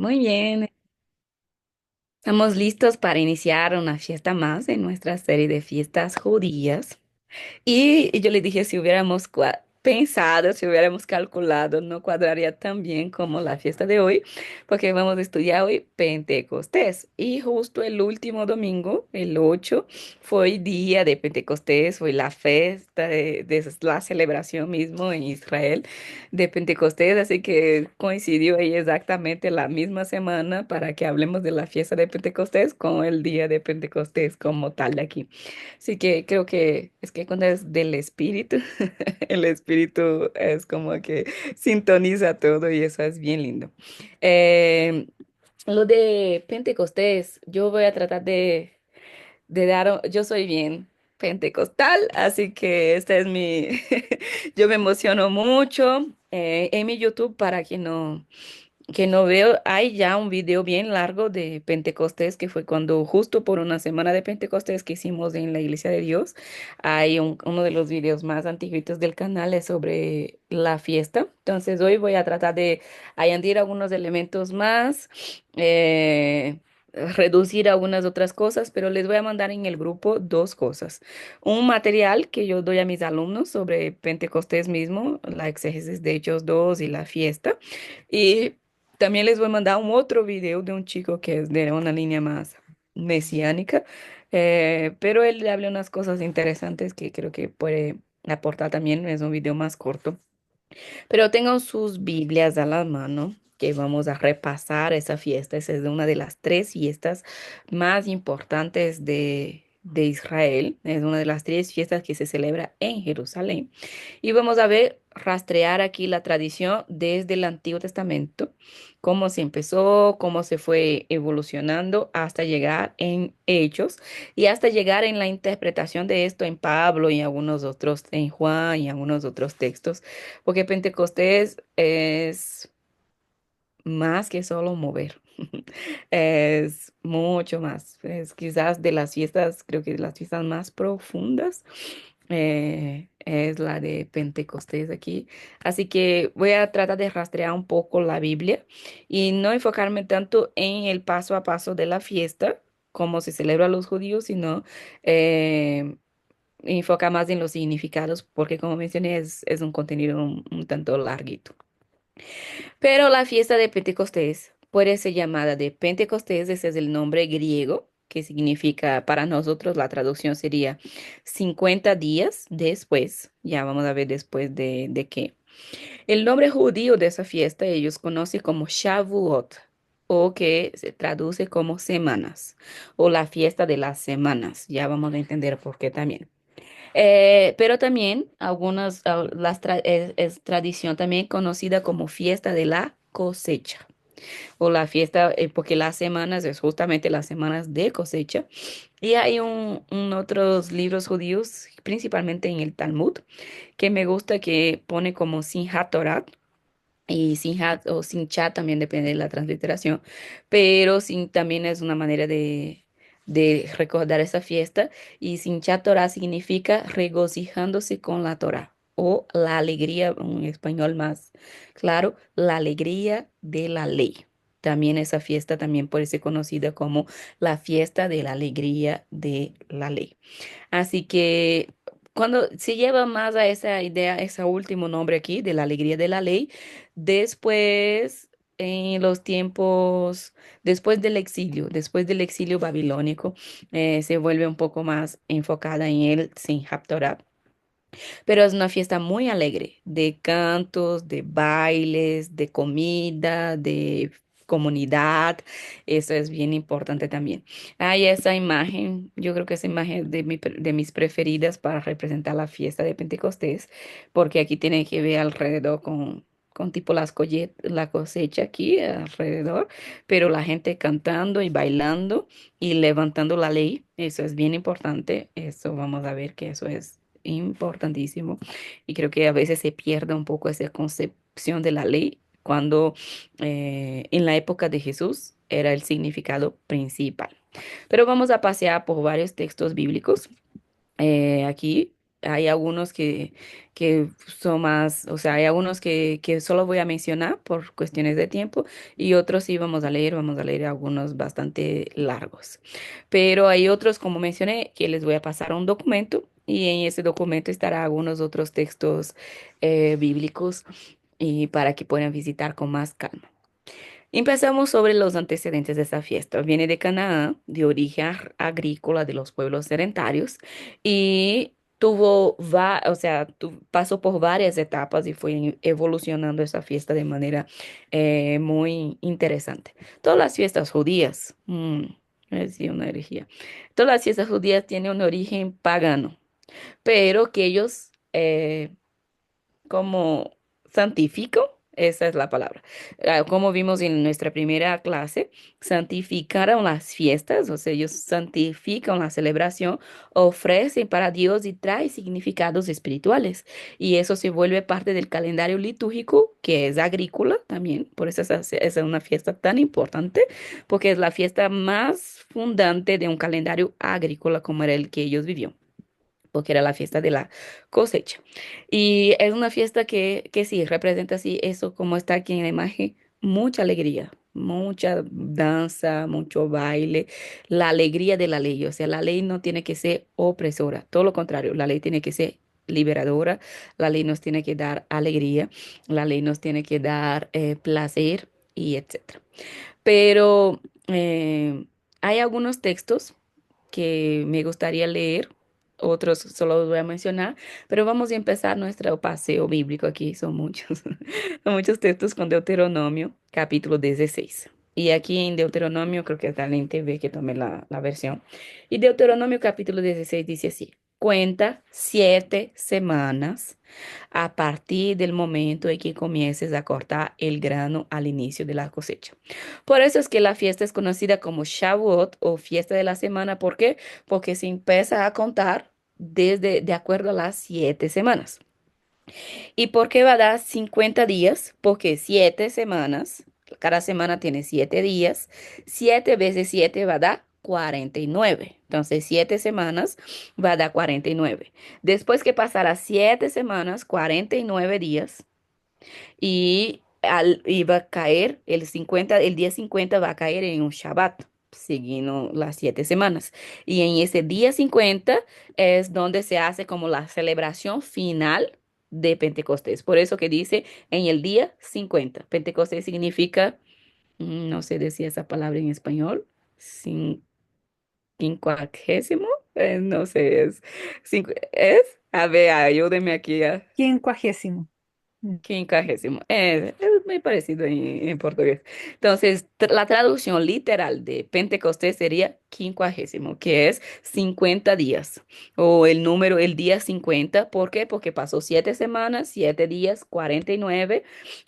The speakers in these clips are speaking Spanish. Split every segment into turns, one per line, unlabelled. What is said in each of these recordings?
Muy bien. Estamos listos para iniciar una fiesta más en nuestra serie de fiestas judías. Y yo le dije, si hubiéramos pensado, si hubiéramos calculado, no cuadraría tan bien como la fiesta de hoy, porque vamos a estudiar hoy Pentecostés. Y justo el último domingo, el 8, fue día de Pentecostés, fue la fiesta de la celebración mismo en Israel de Pentecostés, así que coincidió ahí exactamente la misma semana para que hablemos de la fiesta de Pentecostés con el día de Pentecostés como tal de aquí. Así que creo que es que cuando es del espíritu, el espíritu es como que sintoniza todo y eso es bien lindo. Eh, lo de Pentecostés, yo voy a tratar de dar, yo soy bien pentecostal, así que este es mi, yo me emociono mucho. En mi YouTube, para quien no veo, hay ya un video bien largo de Pentecostés, que fue cuando justo por una semana de Pentecostés que hicimos en la Iglesia de Dios. Hay uno de los videos más antiguitos del canal es sobre la fiesta. Entonces hoy voy a tratar de añadir algunos elementos más, reducir algunas otras cosas, pero les voy a mandar en el grupo dos cosas. Un material que yo doy a mis alumnos sobre Pentecostés mismo, la exégesis de Hechos 2 y la fiesta. Y también les voy a mandar un otro video de un chico que es de una línea más mesiánica, pero él le habla unas cosas interesantes que creo que puede aportar también. Es un video más corto. Pero tengan sus Biblias a la mano, que vamos a repasar esa fiesta. Esa es una de las tres fiestas más importantes de Israel. Es una de las tres fiestas que se celebra en Jerusalén. Y vamos a ver, rastrear aquí la tradición desde el Antiguo Testamento, cómo se empezó, cómo se fue evolucionando hasta llegar en Hechos y hasta llegar en la interpretación de esto en Pablo y algunos otros, en Juan y algunos otros textos, porque Pentecostés es más que solo mover. Es mucho más. Es quizás de las fiestas, creo que de las fiestas más profundas es la de Pentecostés aquí. Así que voy a tratar de rastrear un poco la Biblia y no enfocarme tanto en el paso a paso de la fiesta, como se celebra a los judíos, sino eh, enfocar más en los significados, porque como mencioné, es un contenido un tanto larguito. Pero la fiesta de Pentecostés puede ser llamada de Pentecostés, ese es el nombre griego, que significa, para nosotros la traducción sería 50 días después. Ya vamos a ver después de qué. El nombre judío de esa fiesta ellos conocen como Shavuot, o que se traduce como semanas, o la fiesta de las semanas. Ya vamos a entender por qué también. Pero también es tradición también conocida como fiesta de la cosecha o la fiesta, porque las semanas es justamente las semanas de cosecha. Y hay otros libros judíos, principalmente en el Talmud, que me gusta que pone como Simchat Torah. Y Simchat o Simchat también depende de la transliteración, pero sin también es una manera de recordar esa fiesta. Y Simchat Torah significa regocijándose con la Torah o la alegría, en español más claro, la alegría de la ley. También esa fiesta también puede ser conocida como la fiesta de la alegría de la ley. Así que cuando se lleva más a esa idea, ese último nombre aquí de la alegría de la ley, después, en los tiempos, después del exilio babilónico, se vuelve un poco más enfocada en el Simchat Torah. Pero es una fiesta muy alegre, de cantos, de bailes, de comida, de comunidad. Eso es bien importante también. Hay esa imagen, yo creo que esa imagen es de mis preferidas para representar la fiesta de Pentecostés, porque aquí tiene que ver alrededor con tipo la cosecha aquí alrededor, pero la gente cantando y bailando y levantando la ley. Eso es bien importante. Eso vamos a ver que eso es importantísimo y creo que a veces se pierde un poco esa concepción de la ley cuando en la época de Jesús era el significado principal. Pero vamos a pasear por varios textos bíblicos aquí. hay algunos que son más, o sea, hay algunos que solo voy a mencionar por cuestiones de tiempo y otros sí vamos a leer algunos bastante largos. Pero hay otros, como mencioné, que les voy a pasar un documento y en ese documento estará algunos otros textos bíblicos y para que puedan visitar con más calma. Empezamos sobre los antecedentes de esta fiesta. Viene de Canaán, de origen agrícola de los pueblos sedentarios y o sea, pasó por varias etapas y fue evolucionando esa fiesta de manera muy interesante. Todas las fiestas judías, es decir, una herejía. Todas las fiestas judías tienen un origen pagano, pero que ellos como santifico, esa es la palabra. Como vimos en nuestra primera clase, santificaron las fiestas, o sea, ellos santifican la celebración, ofrecen para Dios y trae significados espirituales. Y eso se vuelve parte del calendario litúrgico, que es agrícola también, por eso es una fiesta tan importante, porque es la fiesta más fundante de un calendario agrícola como era el que ellos vivían porque era la fiesta de la cosecha. Y es una fiesta que sí, representa así eso como está aquí en la imagen, mucha alegría, mucha danza, mucho baile, la alegría de la ley. O sea, la ley no tiene que ser opresora, todo lo contrario, la ley tiene que ser liberadora, la ley nos tiene que dar alegría, la ley nos tiene que dar placer y etcétera. Pero hay algunos textos que me gustaría leer, otros solo los voy a mencionar, pero vamos a empezar nuestro paseo bíblico aquí, son muchos, son muchos textos con Deuteronomio, capítulo 16. Y aquí en Deuteronomio, creo que está en TV que tomé la versión. Y Deuteronomio capítulo 16 dice así, cuenta 7 semanas a partir del momento en que comiences a cortar el grano al inicio de la cosecha. Por eso es que la fiesta es conocida como Shavuot o fiesta de la semana. ¿Por qué? Porque se empieza a contar de acuerdo a las 7 semanas. ¿Y por qué va a dar 50 días? Porque 7 semanas, cada semana tiene 7 días, 7 veces 7 va a dar 49. Entonces, 7 semanas va a dar 49. Después que pasará 7 semanas, 49 días, y va a caer el día 50 va a caer en un Shabbat, siguiendo las 7 semanas. Y en ese día 50 es donde se hace como la celebración final de Pentecostés. Por eso que dice en el día 50. Pentecostés significa, no sé decir esa palabra en español, quincuagésimo, no sé, a ver, ayúdeme aquí.
Quincuagésimo. Mm.
Quincuagésimo. Es muy parecido en portugués. Entonces, la traducción literal de Pentecostés sería quincuagésimo, que es 50 días. O el número, el día 50. ¿Por qué? Porque pasó 7 semanas, 7 días, 49,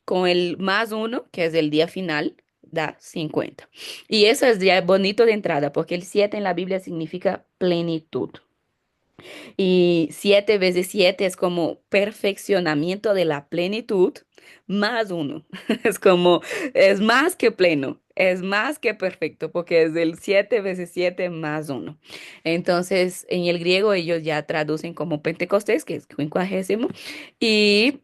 con el más uno, que es el día final, da 50. Y eso es ya bonito de entrada, porque el 7 en la Biblia significa plenitud. Y 7 veces 7 es como perfeccionamiento de la plenitud más uno. Es como, es más que pleno, es más que perfecto, porque es el 7 veces 7 más uno. Entonces, en el griego ellos ya traducen como Pentecostés, que es quincuagésimo, y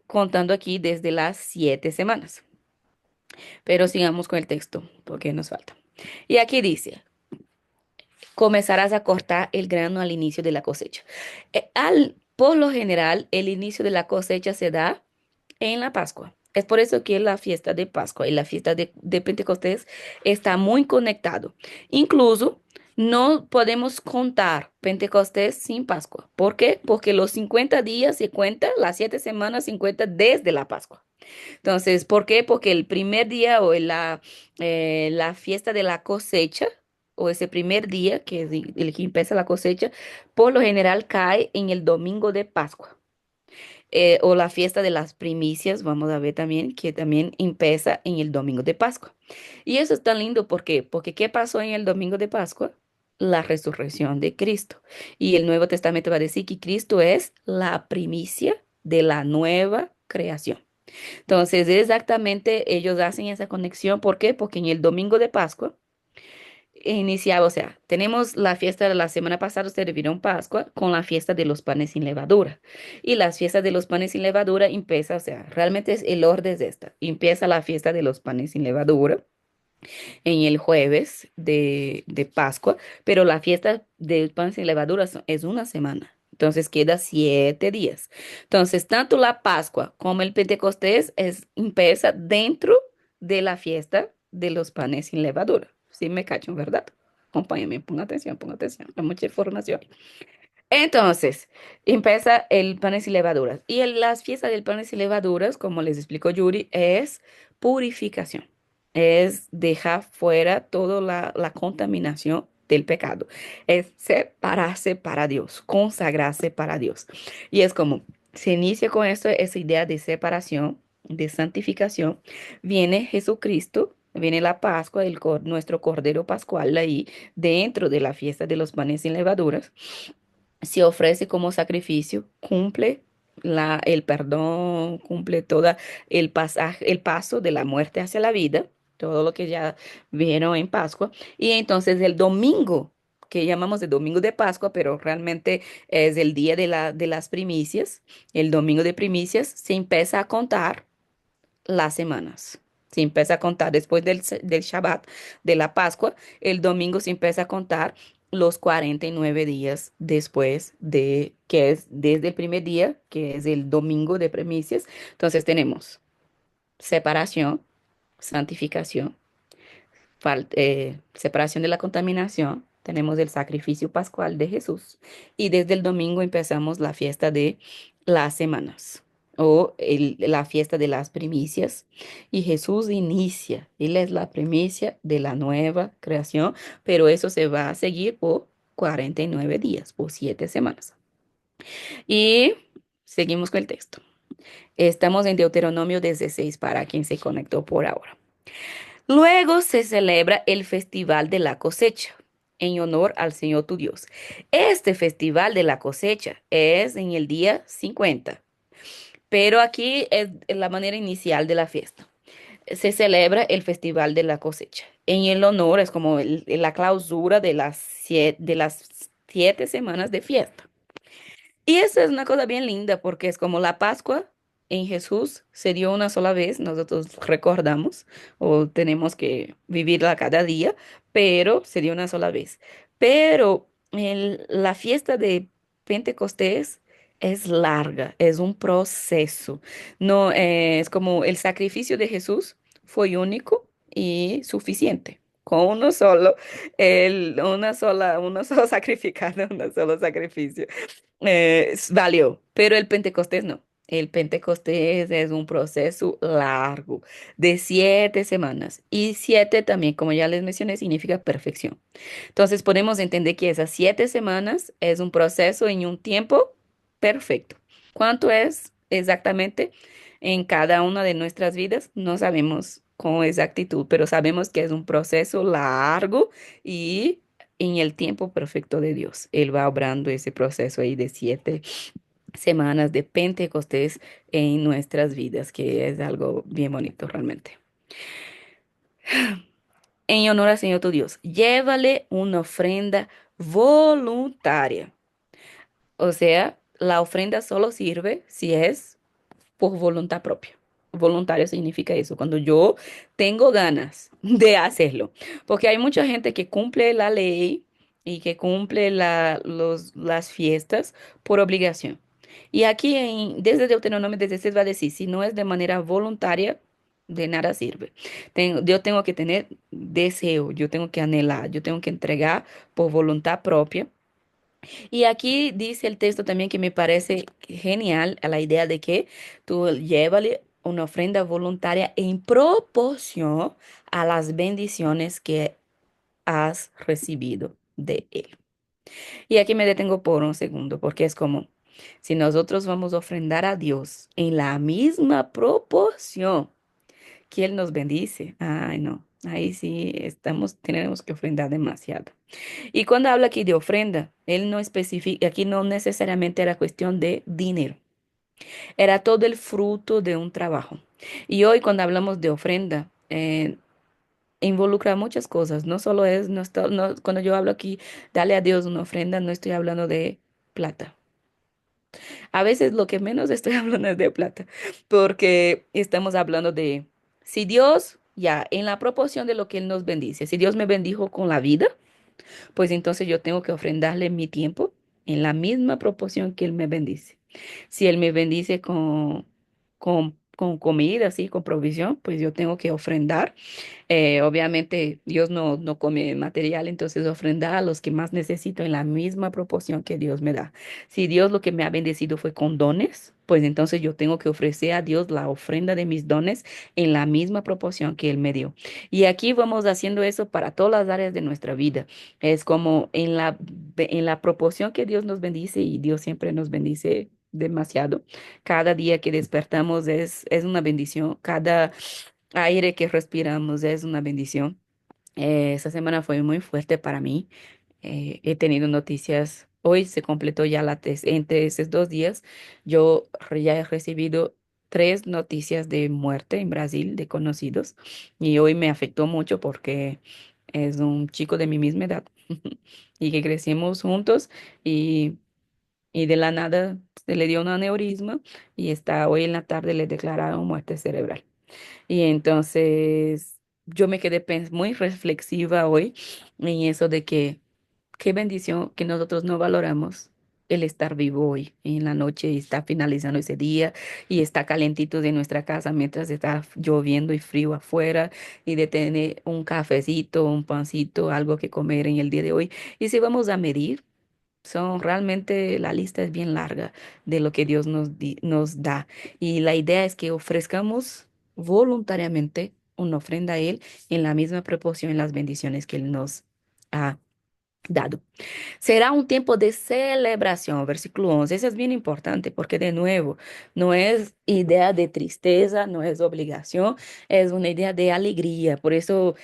contando aquí desde las 7 semanas. Pero sigamos con el texto, porque nos falta. Y aquí dice, comenzarás a cortar el grano al inicio de la cosecha. Por lo general, el inicio de la cosecha se da en la Pascua. Es por eso que la fiesta de Pascua y la fiesta de Pentecostés está muy conectado. Incluso no podemos contar Pentecostés sin Pascua. ¿Por qué? Porque los 50 días se cuentan, las 7 semanas se cuentan desde la Pascua. Entonces, ¿por qué? Porque el primer día o la fiesta de la cosecha o ese primer día, que es el que empieza la cosecha, por lo general cae en el domingo de Pascua. O la fiesta de las primicias, vamos a ver también, que también empieza en el domingo de Pascua. Y eso es tan lindo, ¿por qué? Porque ¿qué pasó en el domingo de Pascua? La resurrección de Cristo. Y el Nuevo Testamento va a decir que Cristo es la primicia de la nueva creación. Entonces, exactamente ellos hacen esa conexión. ¿Por qué? Porque en el domingo de Pascua iniciaba, o sea, tenemos la fiesta de la semana pasada, ustedes vieron Pascua, con la fiesta de los panes sin levadura. Y las fiestas de los panes sin levadura empieza, o sea, realmente es el orden es esta. Empieza la fiesta de los panes sin levadura en el jueves de Pascua, pero la fiesta del pan sin levadura es una semana. Entonces queda 7 días. Entonces, tanto la Pascua como el Pentecostés empieza dentro de la fiesta de los panes sin levadura. Sí me cachan, ¿verdad? Acompáñame, ponga atención, hay mucha información. Entonces, empieza el panes y levaduras. Y las fiestas del panes y levaduras, como les explicó Yuri, es purificación. Es dejar fuera toda la contaminación del pecado. Es separarse para Dios, consagrarse para Dios. Y es como, se inicia con esto, esa idea de separación, de santificación. Viene Jesucristo, viene la Pascua, nuestro Cordero Pascual ahí dentro de la fiesta de los panes sin levaduras se ofrece como sacrificio, cumple el perdón, cumple todo el pasaje, el paso de la muerte hacia la vida, todo lo que ya vieron en Pascua. Y entonces el domingo, que llamamos el domingo de Pascua, pero realmente es el día de las primicias, el domingo de primicias, se empieza a contar las semanas. Se empieza a contar después del Shabbat, de la Pascua, el domingo se empieza a contar los 49 días después de, que es desde el primer día, que es el domingo de primicias. Entonces tenemos separación, santificación, separación de la contaminación, tenemos el sacrificio pascual de Jesús y desde el domingo empezamos la fiesta de las semanas o la fiesta de las primicias y Jesús inicia, Él es la primicia de la nueva creación, pero eso se va a seguir por 49 días, por 7 semanas. Y seguimos con el texto. Estamos en Deuteronomio 16 para quien se conectó por ahora. Luego se celebra el Festival de la Cosecha en honor al Señor tu Dios. Este Festival de la Cosecha es en el día 50, pero aquí es la manera inicial de la fiesta. Se celebra el Festival de la Cosecha. En el honor es como la clausura de las 7 semanas de fiesta. Y eso es una cosa bien linda porque es como la Pascua en Jesús se dio una sola vez, nosotros recordamos o tenemos que vivirla cada día, pero se dio una sola vez. Pero la fiesta de Pentecostés es larga, es un proceso. No es como el sacrificio de Jesús fue único y suficiente. Con uno solo, uno solo sacrificado, un solo sacrificio valió, pero el Pentecostés no. El Pentecostés es un proceso largo de 7 semanas y 7 también, como ya les mencioné, significa perfección. Entonces podemos entender que esas 7 semanas es un proceso en un tiempo perfecto. ¿Cuánto es exactamente en cada una de nuestras vidas? No sabemos con exactitud, pero sabemos que es un proceso largo y en el tiempo perfecto de Dios. Él va obrando ese proceso ahí de 7 semanas de Pentecostés en nuestras vidas, que es algo bien bonito realmente. En honor al Señor tu Dios, llévale una ofrenda voluntaria. O sea, la ofrenda solo sirve si es por voluntad propia. Voluntario significa eso, cuando yo tengo ganas de hacerlo. Porque hay mucha gente que cumple la ley y que cumple las fiestas por obligación. Y aquí desde Deuteronomio 16 va a decir, si no es de manera voluntaria, de nada sirve. Yo tengo que tener deseo, yo tengo que anhelar, yo tengo que entregar por voluntad propia y aquí dice el texto también que me parece genial a la idea de que tú llévale una ofrenda voluntaria en proporción a las bendiciones que has recibido de él. Y aquí me detengo por un segundo, porque es como si nosotros vamos a ofrendar a Dios en la misma proporción que Él nos bendice. Ay, no, ahí sí tenemos que ofrendar demasiado. Y cuando habla aquí de ofrenda, él no especifica, aquí no necesariamente era cuestión de dinero, era todo el fruto de un trabajo. Y hoy cuando hablamos de ofrenda, involucra muchas cosas, no solo es, cuando yo hablo aquí, dale a Dios una ofrenda, no estoy hablando de plata. A veces lo que menos estoy hablando es de plata, porque estamos hablando de, si Dios, ya, en la proporción de lo que Él nos bendice, si Dios me bendijo con la vida, pues entonces yo tengo que ofrendarle mi tiempo en la misma proporción que Él me bendice. Si Él me bendice con comida, así, con provisión, pues yo tengo que ofrendar. Obviamente Dios no come material, entonces ofrendar a los que más necesito en la misma proporción que Dios me da. Si Dios lo que me ha bendecido fue con dones, pues entonces yo tengo que ofrecer a Dios la ofrenda de mis dones en la misma proporción que Él me dio. Y aquí vamos haciendo eso para todas las áreas de nuestra vida. Es como en la proporción que Dios nos bendice y Dios siempre nos bendice demasiado. Cada día que despertamos es una bendición. Cada aire que respiramos es una bendición. Esta semana fue muy fuerte para mí. He tenido noticias. Hoy se completó ya entre esos 2 días. Ya he recibido 3 noticias de muerte en Brasil de conocidos. Y hoy me afectó mucho porque es un chico de mi misma edad y que crecimos juntos y, y de la nada se le dio un aneurisma y hoy en la tarde le declararon muerte cerebral. Y entonces yo me quedé muy reflexiva hoy en eso de que qué bendición que nosotros no valoramos el estar vivo hoy en la noche y está finalizando ese día y está calentito de nuestra casa mientras está lloviendo y frío afuera y de tener un cafecito, un pancito, algo que comer en el día de hoy. Y si vamos a medir, son realmente la lista es bien larga de lo que Dios nos da. Y la idea es que ofrezcamos voluntariamente una ofrenda a Él en la misma proporción en las bendiciones que Él nos ha dado. Será un tiempo de celebración, versículo 11. Eso es bien importante porque, de nuevo, no es idea de tristeza, no es obligación, es una idea de alegría. Por eso,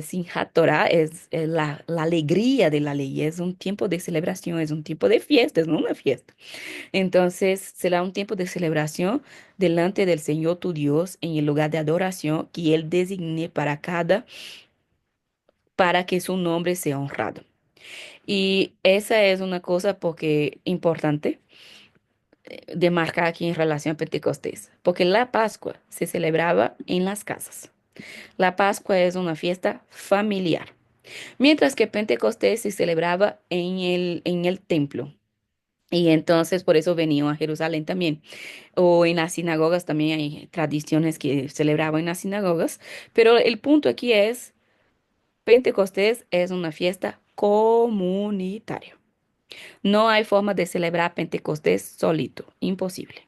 Simchat Torah es la alegría de la ley, es un tiempo de celebración, es un tiempo de fiesta, es no una fiesta. Entonces, será un tiempo de celebración delante del Señor tu Dios en el lugar de adoración que Él designe para que su nombre sea honrado. Y esa es una cosa porque importante de marcar aquí en relación a Pentecostés, porque la Pascua se celebraba en las casas. La Pascua es una fiesta familiar, mientras que Pentecostés se celebraba en el templo. Y entonces por eso venían a Jerusalén también. O en las sinagogas también hay tradiciones que celebraban en las sinagogas. Pero el punto aquí es, Pentecostés es una fiesta comunitaria. No hay forma de celebrar Pentecostés solito, imposible.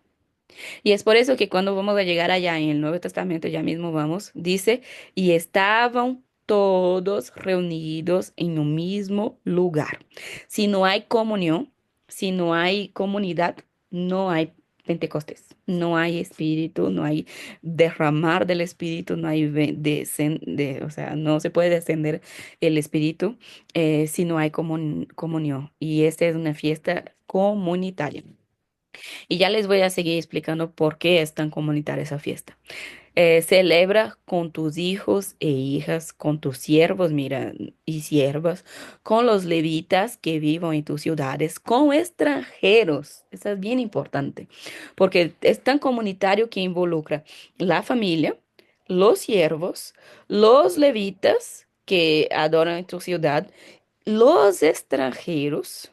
Y es por eso que cuando vamos a llegar allá en el Nuevo Testamento, ya mismo vamos, dice, y estaban todos reunidos en un mismo lugar. Si no hay comunión, si no hay comunidad, no hay Pentecostés, no hay espíritu, no hay derramar del espíritu, no hay o sea, no se puede descender el espíritu si no hay comunión. Y esta es una fiesta comunitaria. Y ya les voy a seguir explicando por qué es tan comunitaria esa fiesta. Celebra con tus hijos e hijas, con tus siervos, mira, y siervas, con los levitas que vivan en tus ciudades, con extranjeros. Eso es bien importante, porque es tan comunitario que involucra la familia, los siervos, los levitas que adoran en tu ciudad, los extranjeros,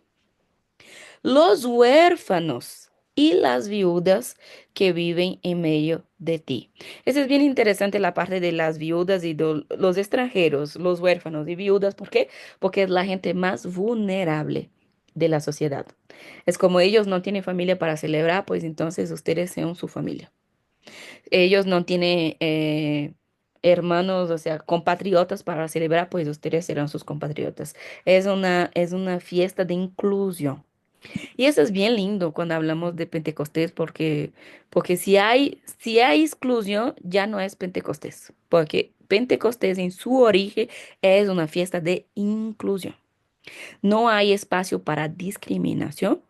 los huérfanos y las viudas que viven en medio de ti. Eso es bien interesante la parte de las viudas y los extranjeros, los huérfanos y viudas. ¿Por qué? Porque es la gente más vulnerable de la sociedad. Es como ellos no tienen familia para celebrar, pues entonces ustedes sean su familia. Ellos no tienen hermanos, o sea, compatriotas para celebrar, pues ustedes serán sus compatriotas. Es una fiesta de inclusión. Y eso es bien lindo cuando hablamos de Pentecostés, porque si hay exclusión, ya no es Pentecostés, porque Pentecostés en su origen es una fiesta de inclusión. No hay espacio para discriminación,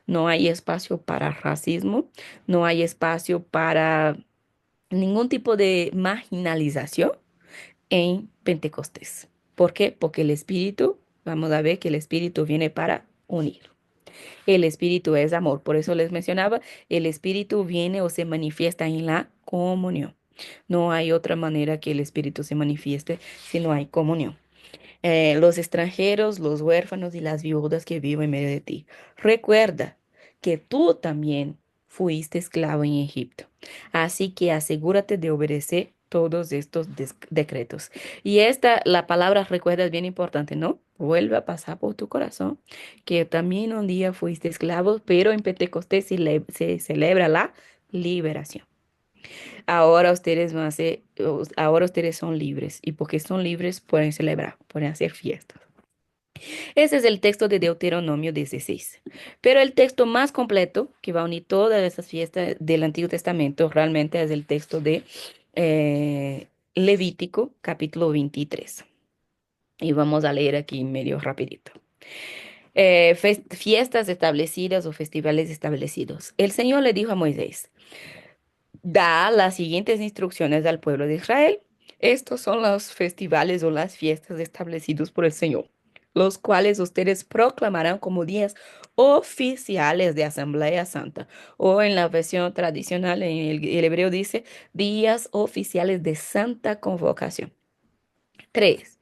no hay espacio para racismo, no hay espacio para ningún tipo de marginalización en Pentecostés. ¿Por qué? Porque el Espíritu, vamos a ver que el Espíritu viene para unir. El Espíritu es amor. Por eso les mencionaba, el Espíritu viene o se manifiesta en la comunión. No hay otra manera que el Espíritu se manifieste si no hay comunión. Los extranjeros, los huérfanos y las viudas que viven en medio de ti. Recuerda que tú también fuiste esclavo en Egipto. Así que asegúrate de obedecer todos estos decretos. Y la palabra recuerda es bien importante, ¿no? Vuelve a pasar por tu corazón que también un día fuiste esclavo, pero en Pentecostés se celebra la liberación. Ahora ustedes son libres y porque son libres pueden celebrar, pueden hacer fiestas. Ese es el texto de Deuteronomio 16. Pero el texto más completo que va a unir todas esas fiestas del Antiguo Testamento realmente es el texto de Levítico capítulo 23. Y vamos a leer aquí medio rapidito. Fiestas establecidas o festivales establecidos. El Señor le dijo a Moisés, da las siguientes instrucciones al pueblo de Israel. Estos son los festivales o las fiestas establecidos por el Señor, los cuales ustedes proclamarán como días oficiales de Asamblea Santa. O en la versión tradicional, en el hebreo dice días oficiales de Santa Convocación. 3.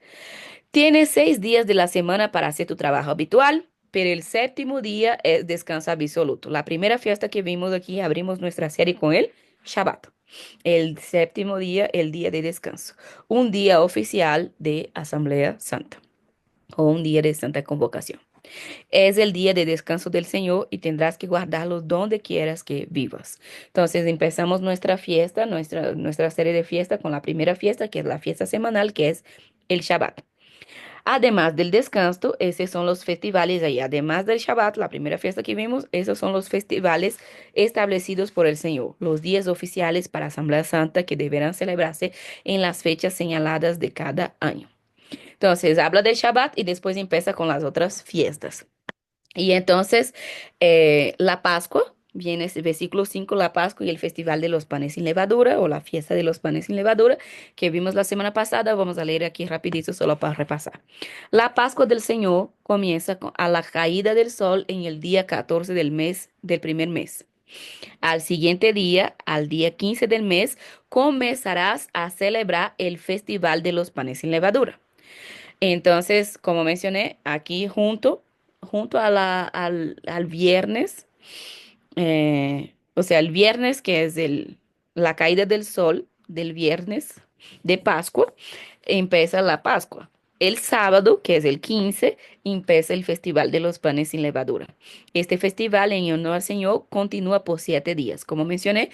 Tienes 6 días de la semana para hacer tu trabajo habitual, pero el séptimo día es descanso absoluto. La primera fiesta que vimos aquí, abrimos nuestra serie con el Shabbat. El séptimo día, el día de descanso. Un día oficial de Asamblea Santa o un día de Santa Convocación. Es el día de descanso del Señor y tendrás que guardarlo donde quieras que vivas. Entonces empezamos nuestra fiesta, nuestra serie de fiesta con la primera fiesta, que es la fiesta semanal, que es el Shabbat. Además del descanso, esos son los festivales ahí. Además del Shabbat, la primera fiesta que vimos, esos son los festivales establecidos por el Señor, los días oficiales para Asamblea Santa que deberán celebrarse en las fechas señaladas de cada año. Entonces, habla del Shabbat y después empieza con las otras fiestas. Y entonces, la Pascua, viene ese versículo 5 la Pascua y el Festival de los Panes sin Levadura o la fiesta de los panes sin levadura que vimos la semana pasada. Vamos a leer aquí rapidito solo para repasar. La Pascua del Señor comienza a la caída del sol en el día 14 del mes, del primer mes. Al siguiente día, al día 15 del mes, comenzarás a celebrar el Festival de los Panes sin Levadura. Entonces, como mencioné, aquí junto al viernes, o sea, el viernes que es la caída del sol del viernes de Pascua, empieza la Pascua. El sábado, que es el 15, empieza el Festival de los Panes sin Levadura. Este festival en honor al Señor continúa por 7 días. Como mencioné,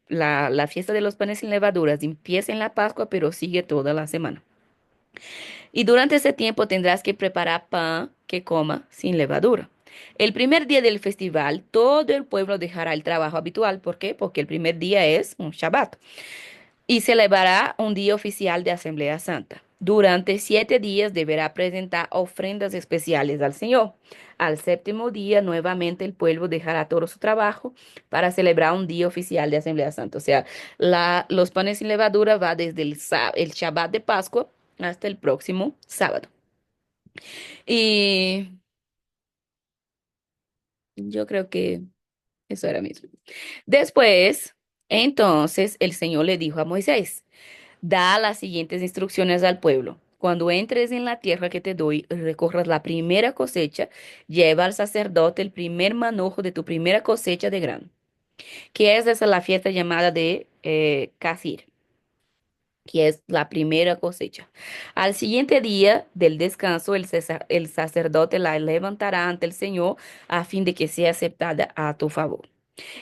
la fiesta de los panes sin levaduras empieza en la Pascua, pero sigue toda la semana. Y durante ese tiempo tendrás que preparar pan que coma sin levadura. El primer día del festival, todo el pueblo dejará el trabajo habitual. ¿Por qué? Porque el primer día es un Shabbat. Y celebrará un día oficial de Asamblea Santa. Durante 7 días deberá presentar ofrendas especiales al Señor. Al séptimo día, nuevamente el pueblo dejará todo su trabajo para celebrar un día oficial de Asamblea Santa. O sea, los panes sin levadura va desde el Shabbat de Pascua hasta el próximo sábado. Y yo creo que eso era mismo. Después, entonces, el Señor le dijo a Moisés, da las siguientes instrucciones al pueblo. Cuando entres en la tierra que te doy, recorras la primera cosecha, lleva al sacerdote el primer manojo de tu primera cosecha de grano, que es esa la fiesta llamada de Casir, que es la primera cosecha. Al siguiente día del descanso, el sacerdote la levantará ante el Señor a fin de que sea aceptada a tu favor.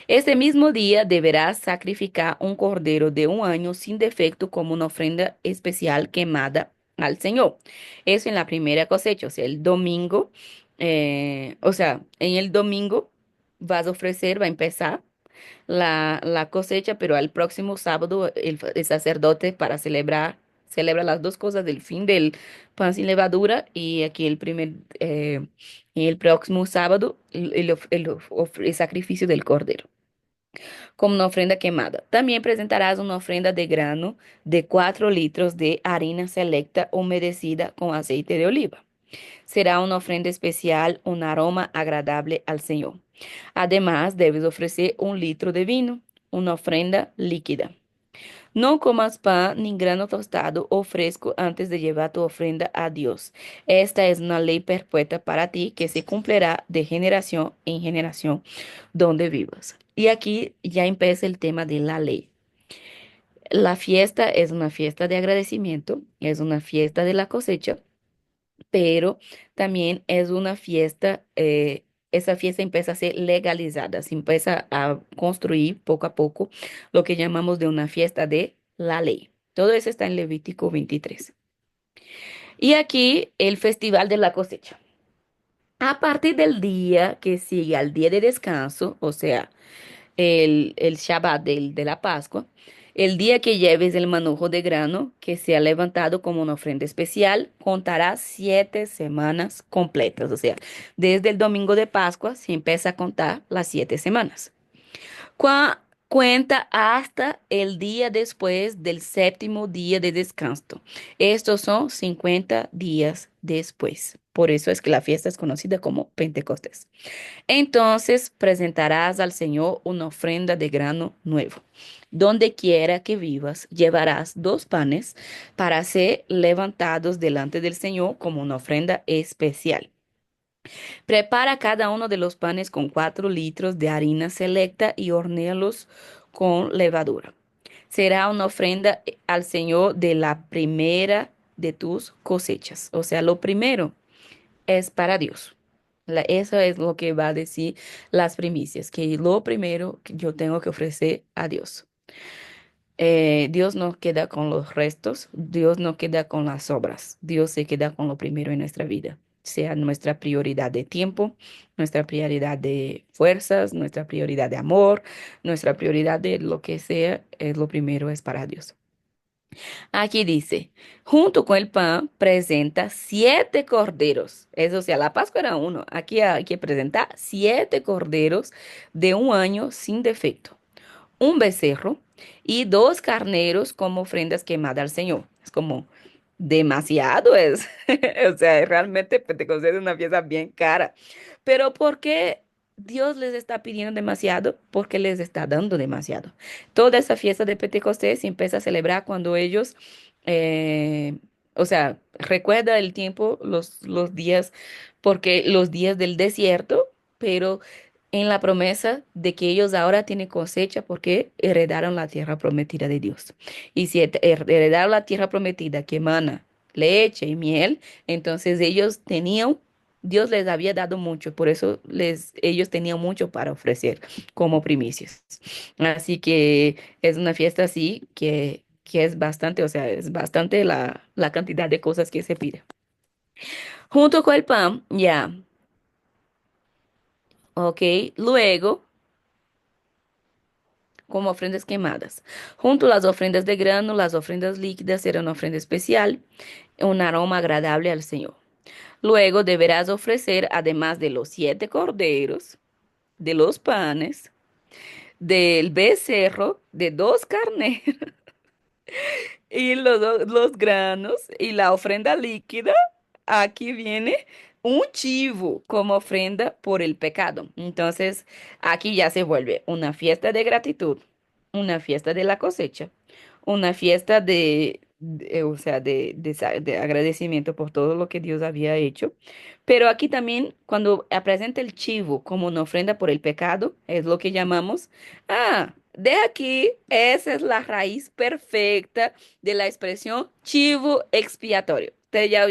Este mismo día deberás sacrificar un cordero de un año sin defecto como una ofrenda especial quemada al Señor. Eso en la primera cosecha, o sea, el domingo, o sea, en el domingo vas a ofrecer, va a empezar la cosecha, pero al próximo sábado el sacerdote para celebra las dos cosas del fin del pan sin levadura y aquí el próximo sábado el sacrificio del cordero. como una ofrenda quemada. También presentarás una ofrenda de grano de 4 litros de harina selecta humedecida con aceite de oliva. Será una ofrenda especial, un aroma agradable al Señor. Además, debes ofrecer 1 litro de vino, una ofrenda líquida. No comas pan ni grano tostado o fresco antes de llevar tu ofrenda a Dios. Esta es una ley perpetua para ti que se cumplirá de generación en generación donde vivas. Y aquí ya empieza el tema de la ley. La fiesta es una fiesta de agradecimiento, es una fiesta de la cosecha, pero también es una fiesta, esa fiesta empieza a ser legalizada, se empieza a construir poco a poco lo que llamamos de una fiesta de la ley. Todo eso está en Levítico 23. Y aquí el festival de la cosecha. A partir del día que sigue al día de descanso, o sea, el Shabbat de la Pascua, el día que lleves el manojo de grano que sea levantado como una ofrenda especial, contará 7 semanas completas. O sea, desde el domingo de Pascua se empieza a contar las 7 semanas. Cuenta hasta el día después del séptimo día de descanso. Estos son 50 días después. Por eso es que la fiesta es conocida como Pentecostés. Entonces presentarás al Señor una ofrenda de grano nuevo. Donde quiera que vivas, llevarás 2 panes para ser levantados delante del Señor como una ofrenda especial. Prepara cada uno de los panes con 4 litros de harina selecta y hornéalos con levadura. Será una ofrenda al Señor de la primera de tus cosechas. O sea, lo primero es para Dios. Eso es lo que va a decir las primicias, que lo primero que yo tengo que ofrecer a Dios. Dios no queda con los restos, Dios no queda con las obras, Dios se queda con lo primero en nuestra vida, sea nuestra prioridad de tiempo, nuestra prioridad de fuerzas, nuestra prioridad de amor, nuestra prioridad de lo que sea, es lo primero es para Dios. Aquí dice, junto con el pan presenta 7 corderos. Eso, o sea, la Pascua era uno. Aquí hay que presentar 7 corderos de 1 año sin defecto, un becerro y 2 carneros como ofrendas quemadas al Señor. Es como demasiado es. O sea, realmente Pentecostés es una fiesta bien cara. Pero ¿por qué Dios les está pidiendo demasiado? Porque les está dando demasiado. Toda esa fiesta de Pentecostés se empieza a celebrar cuando ellos, eh, o sea, recuerda el tiempo, los días, porque los días del desierto, pero en la promesa de que ellos ahora tienen cosecha porque heredaron la tierra prometida de Dios. Y si heredaron la tierra prometida que emana leche y miel, entonces ellos tenían, Dios les había dado mucho, por eso ellos tenían mucho para ofrecer como primicias. Así que es una fiesta así que es bastante, o sea, es bastante la cantidad de cosas que se pide. Junto con el pan, ya, ok, luego como ofrendas quemadas. Junto a las ofrendas de grano, las ofrendas líquidas serán una ofrenda especial, un aroma agradable al Señor. Luego deberás ofrecer, además de los 7 corderos, de los panes, del becerro, de 2 carneros y los granos y la ofrenda líquida. Aquí viene un chivo como ofrenda por el pecado. Entonces, aquí ya se vuelve una fiesta de gratitud, una fiesta de la cosecha, una fiesta o sea, de agradecimiento por todo lo que Dios había hecho. Pero aquí también, cuando presenta el chivo como una ofrenda por el pecado, es lo que llamamos, de aquí, esa es la raíz perfecta de la expresión chivo expiatorio. Te ya,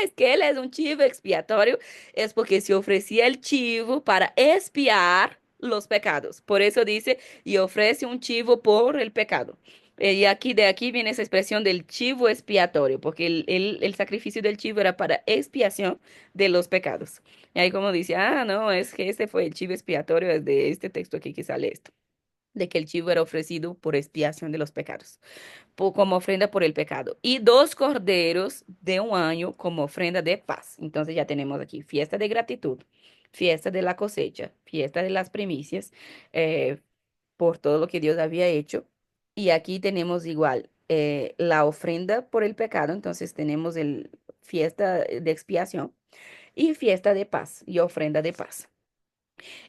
es que él es un chivo expiatorio, es porque se ofrecía el chivo para expiar los pecados. Por eso dice, y ofrece un chivo por el pecado. Y aquí, de aquí viene esa expresión del chivo expiatorio, porque el sacrificio del chivo era para expiación de los pecados. Y ahí como dice, no, es que este fue el chivo expiatorio, es de este texto aquí que sale esto, de que el chivo era ofrecido por expiación de los pecados, como ofrenda por el pecado, y 2 corderos de 1 año como ofrenda de paz. Entonces ya tenemos aquí fiesta de gratitud, fiesta de la cosecha, fiesta de las primicias, por todo lo que Dios había hecho. Y aquí tenemos igual la ofrenda por el pecado, entonces tenemos el fiesta de expiación y fiesta de paz y ofrenda de paz.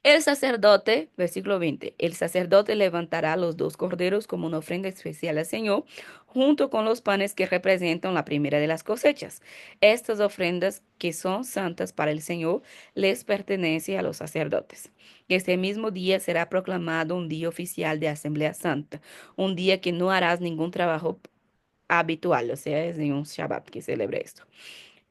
El sacerdote, versículo 20, el sacerdote levantará los dos corderos como una ofrenda especial al Señor, junto con los panes que representan la primera de las cosechas. Estas ofrendas que son santas para el Señor les pertenecen a los sacerdotes. Este mismo día será proclamado un día oficial de Asamblea Santa, un día que no harás ningún trabajo habitual, o sea, es en un Shabbat que celebre esto.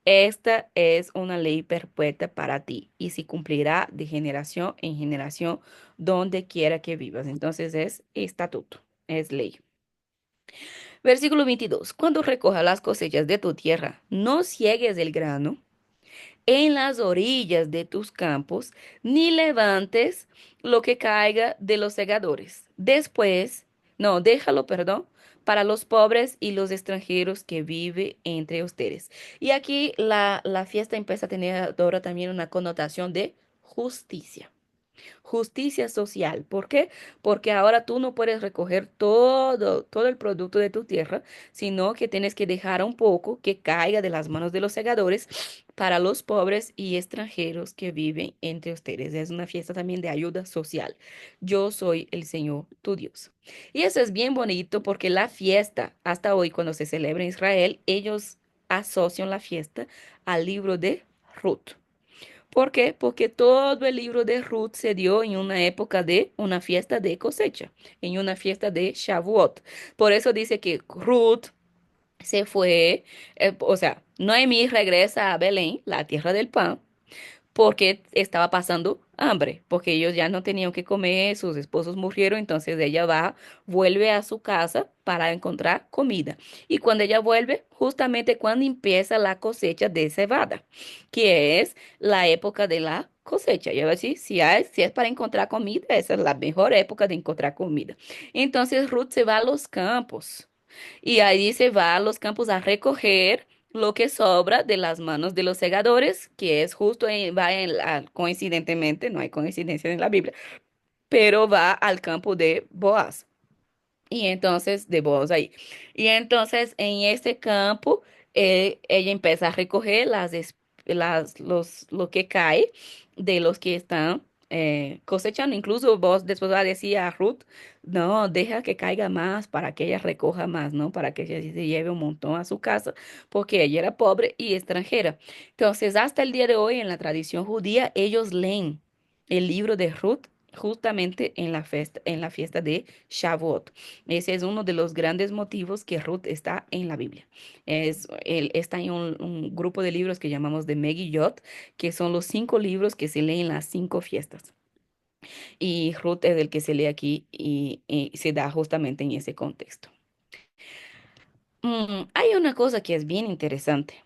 Esta es una ley perpetua para ti y se cumplirá de generación en generación donde quiera que vivas. Entonces es estatuto, es ley. Versículo 22. Cuando recojas las cosechas de tu tierra, no ciegues el grano en las orillas de tus campos, ni levantes lo que caiga de los segadores. Después, no, déjalo, perdón, para los pobres y los extranjeros que viven entre ustedes. Y aquí la fiesta empieza a tener ahora también una connotación de justicia. Justicia social. ¿Por qué? Porque ahora tú no puedes recoger todo el producto de tu tierra, sino que tienes que dejar un poco que caiga de las manos de los segadores para los pobres y extranjeros que viven entre ustedes. Es una fiesta también de ayuda social. Yo soy el Señor, tu Dios. Y eso es bien bonito porque la fiesta, hasta hoy cuando se celebra en Israel, ellos asocian la fiesta al libro de Ruth. ¿Por qué? Porque todo el libro de Ruth se dio en una época de una fiesta de cosecha, en una fiesta de Shavuot. Por eso dice que Ruth se fue, o sea, Noemí regresa a Belén, la tierra del pan, porque estaba pasando hambre, porque ellos ya no tenían que comer, sus esposos murieron, entonces ella va, vuelve a su casa para encontrar comida. Y cuando ella vuelve, justamente cuando empieza la cosecha de cebada, que es la época de la cosecha. Y a ver si es para encontrar comida, esa es la mejor época de encontrar comida. Entonces Ruth se va a los campos. Y ahí se va a los campos a recoger lo que sobra de las manos de los segadores, que es justo coincidentemente, no hay coincidencia en la Biblia, pero va al campo de Boaz. Y entonces, de Boaz ahí. Y entonces en ese campo, ella empieza a recoger lo que cae de los que están cosechando. Incluso vos después va a decir a Ruth, no, deja que caiga más para que ella recoja más, ¿no? Para que ella se lleve un montón a su casa, porque ella era pobre y extranjera. Entonces, hasta el día de hoy, en la tradición judía, ellos leen el libro de Ruth justamente en la fiesta de Shavuot. Ese es uno de los grandes motivos que Ruth está en la Biblia. Él está en un grupo de libros que llamamos de Megillot, que son los 5 libros que se leen en las 5 fiestas. Y Ruth es el que se lee aquí y se da justamente en ese contexto. Hay una cosa que es bien interesante.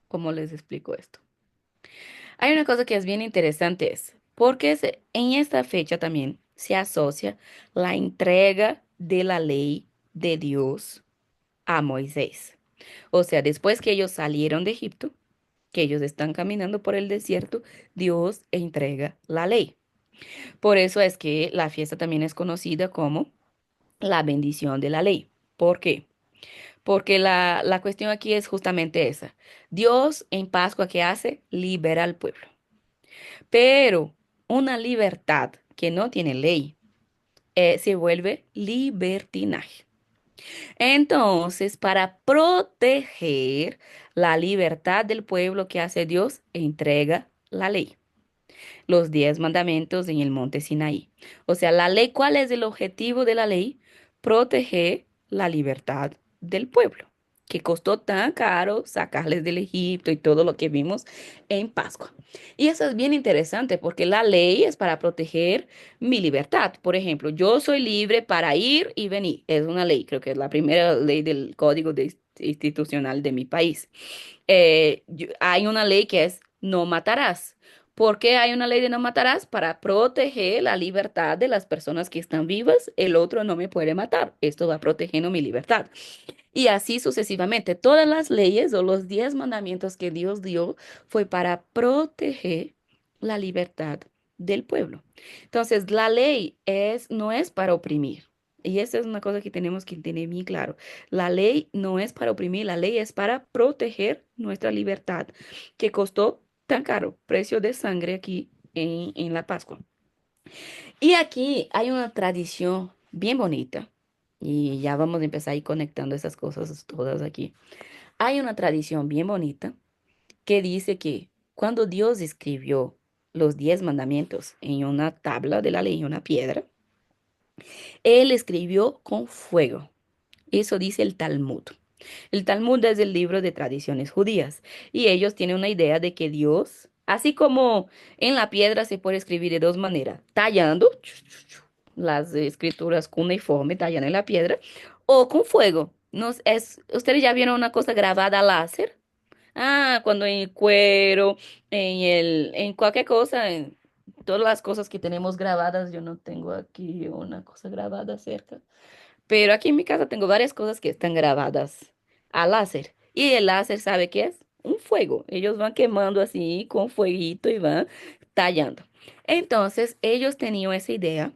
¿Cómo les explico esto? Hay una cosa que es bien interesante, es porque en esta fecha también se asocia la entrega de la ley de Dios a Moisés. O sea, después que ellos salieron de Egipto, que ellos están caminando por el desierto, Dios entrega la ley. Por eso es que la fiesta también es conocida como la bendición de la ley. ¿Por qué? Porque la cuestión aquí es justamente esa. Dios en Pascua, ¿qué hace? Libera al pueblo. Pero una libertad que no tiene ley se vuelve libertinaje. Entonces, para proteger la libertad del pueblo que hace Dios, entrega la ley, los 10 mandamientos en el monte Sinaí. O sea, la ley, ¿cuál es el objetivo de la ley? Proteger la libertad del pueblo, que costó tan caro sacarles del Egipto y todo lo que vimos en Pascua. Y eso es bien interesante porque la ley es para proteger mi libertad. Por ejemplo, yo soy libre para ir y venir. Es una ley, creo que es la primera ley del Código Institucional de mi país. Hay una ley que es no matarás. ¿Por qué hay una ley de no matarás? Para proteger la libertad de las personas que están vivas. El otro no me puede matar. Esto va protegiendo mi libertad. Y así sucesivamente. Todas las leyes o los 10 mandamientos que Dios dio fue para proteger la libertad del pueblo. Entonces, la ley no es para oprimir. Y esa es una cosa que tenemos que tener bien claro. La ley no es para oprimir, la ley es para proteger nuestra libertad, que costó tan caro, precio de sangre aquí en la Pascua. Y aquí hay una tradición bien bonita, y ya vamos a empezar a ir conectando esas cosas todas aquí. Hay una tradición bien bonita que dice que cuando Dios escribió los 10 mandamientos en una tabla de la ley, en una piedra, Él escribió con fuego. Eso dice el Talmud. El Talmud es el libro de tradiciones judías y ellos tienen una idea de que Dios, así como en la piedra se puede escribir de dos maneras, tallando las escrituras cuneiforme, tallando en la piedra, o con fuego. Ustedes ya vieron una cosa grabada a láser. Ah, cuando en el cuero, en cualquier cosa, en todas las cosas que tenemos grabadas, yo no tengo aquí una cosa grabada cerca, pero aquí en mi casa tengo varias cosas que están grabadas a láser. Y el láser, ¿sabe qué es? Un fuego. Ellos van quemando así con fueguito y van tallando. Entonces, ellos tenían esa idea.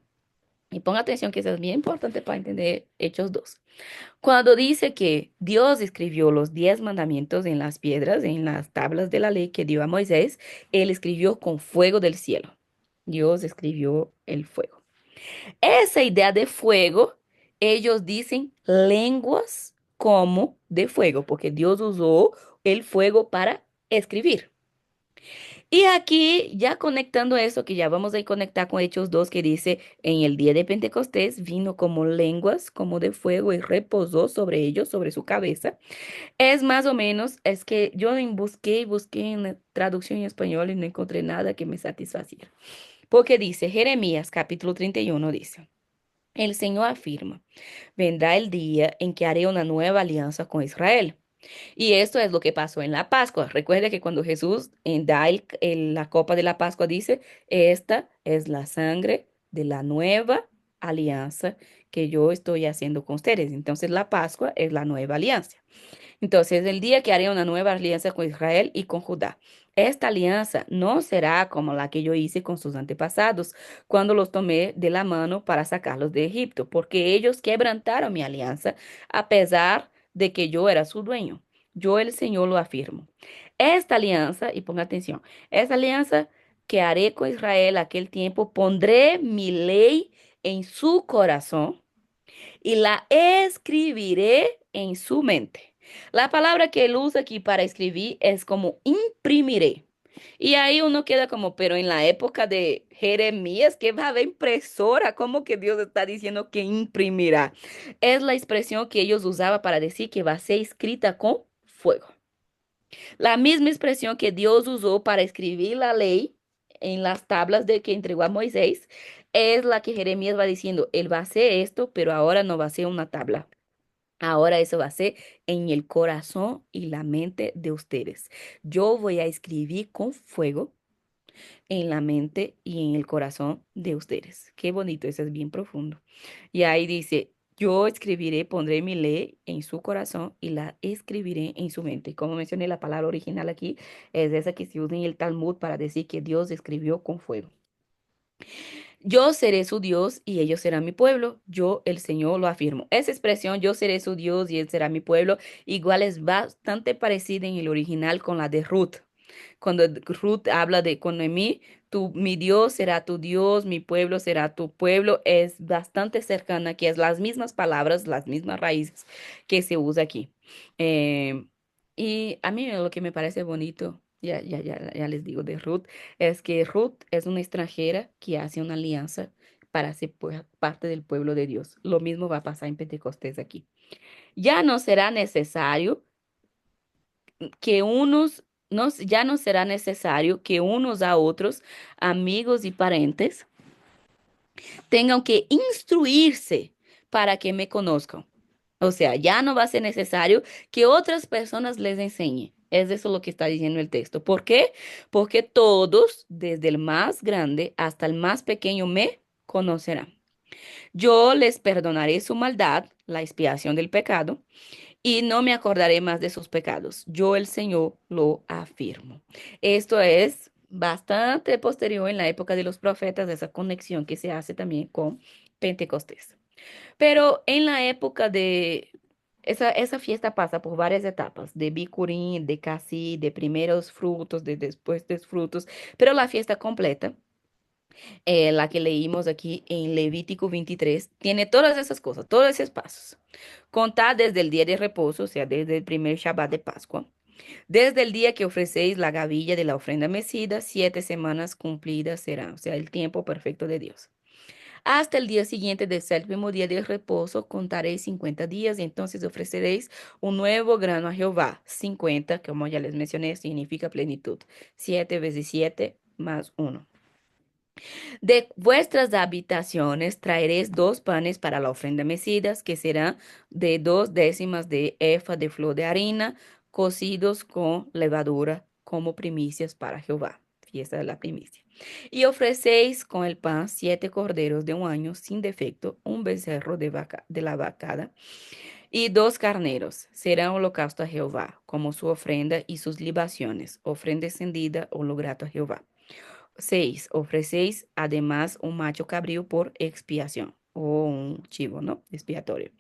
Y ponga atención que eso es bien importante para entender Hechos 2. Cuando dice que Dios escribió los 10 mandamientos en las piedras, en las tablas de la ley que dio a Moisés, Él escribió con fuego del cielo. Dios escribió el fuego. Esa idea de fuego, ellos dicen lenguas como de fuego, porque Dios usó el fuego para escribir. Y aquí, ya conectando eso, que ya vamos a ir conectar con Hechos 2, que dice, en el día de Pentecostés vino como lenguas, como de fuego, y reposó sobre ellos, sobre su cabeza. Es más o menos, es que yo busqué y busqué en la traducción en español y no encontré nada que me satisfaciera. Porque dice, Jeremías capítulo 31 dice, el Señor afirma, vendrá el día en que haré una nueva alianza con Israel. Y esto es lo que pasó en la Pascua. Recuerda que cuando Jesús da la copa de la Pascua, dice, esta es la sangre de la nueva alianza que yo estoy haciendo con ustedes. Entonces la Pascua es la nueva alianza. Entonces, el día que haré una nueva alianza con Israel y con Judá. Esta alianza no será como la que yo hice con sus antepasados cuando los tomé de la mano para sacarlos de Egipto, porque ellos quebrantaron mi alianza a pesar de que yo era su dueño. Yo, el Señor, lo afirmo. Esta alianza, y ponga atención, esta alianza que haré con Israel aquel tiempo, pondré mi ley en su corazón y la escribiré en su mente. La palabra que él usa aquí para escribir es como imprimiré. Y ahí uno queda como, pero en la época de Jeremías, que va a haber impresora, ¿cómo que Dios está diciendo que imprimirá? Es la expresión que ellos usaban para decir que va a ser escrita con fuego. La misma expresión que Dios usó para escribir la ley en las tablas de que entregó a Moisés es la que Jeremías va diciendo, él va a hacer esto, pero ahora no va a ser una tabla. Ahora eso va a ser en el corazón y la mente de ustedes. Yo voy a escribir con fuego en la mente y en el corazón de ustedes. Qué bonito, eso es bien profundo. Y ahí dice, yo escribiré, pondré mi ley en su corazón y la escribiré en su mente. Como mencioné, la palabra original aquí es esa que se usa en el Talmud para decir que Dios escribió con fuego. Yo seré su Dios y ellos serán mi pueblo. Yo, el Señor, lo afirmo. Esa expresión, yo seré su Dios y él será mi pueblo, igual es bastante parecida en el original con la de Ruth. Cuando Ruth habla de con Noemí, mi Dios será tu Dios, mi pueblo será tu pueblo, es bastante cercana, que es las mismas palabras, las mismas raíces que se usa aquí. Eh, y a mí lo que me parece bonito, ya les digo de Ruth, es que Ruth es una extranjera que hace una alianza para ser parte del pueblo de Dios. Lo mismo va a pasar en Pentecostés aquí. Ya no será necesario que ya no será necesario que unos a otros, amigos y parientes, tengan que instruirse para que me conozcan. O sea, ya no va a ser necesario que otras personas les enseñen. Es eso lo que está diciendo el texto. ¿Por qué? Porque todos, desde el más grande hasta el más pequeño, me conocerán. Yo les perdonaré su maldad, la expiación del pecado, y no me acordaré más de sus pecados. Yo, el Señor, lo afirmo. Esto es bastante posterior en la época de los profetas, esa conexión que se hace también con Pentecostés. Pero en la época de esa fiesta pasa por varias etapas, de Bicurín, de Casi, de primeros frutos, de después de frutos, pero la fiesta completa, la que leímos aquí en Levítico 23, tiene todas esas cosas, todos esos pasos. Contad desde el día de reposo, o sea, desde el primer Shabbat de Pascua, desde el día que ofrecéis la gavilla de la ofrenda mecida, 7 semanas cumplidas serán, o sea, el tiempo perfecto de Dios. Hasta el día siguiente del séptimo día de reposo contaréis 50 días y entonces ofreceréis un nuevo grano a Jehová. 50, como ya les mencioné, significa plenitud. 7 veces 7 más uno. De vuestras habitaciones traeréis 2 panes para la ofrenda mecidas, que serán de 2 décimas de efa de flor de harina, cocidos con levadura, como primicias para Jehová. Fiesta de la primicia. Y ofrecéis con el pan 7 corderos de un año sin defecto, un becerro de la vacada y 2 carneros. Será holocausto a Jehová, como su ofrenda y sus libaciones, ofrenda encendida o lo grato a Jehová. 6. Ofrecéis además un macho cabrío por expiación o un chivo, ¿no? Expiatorio.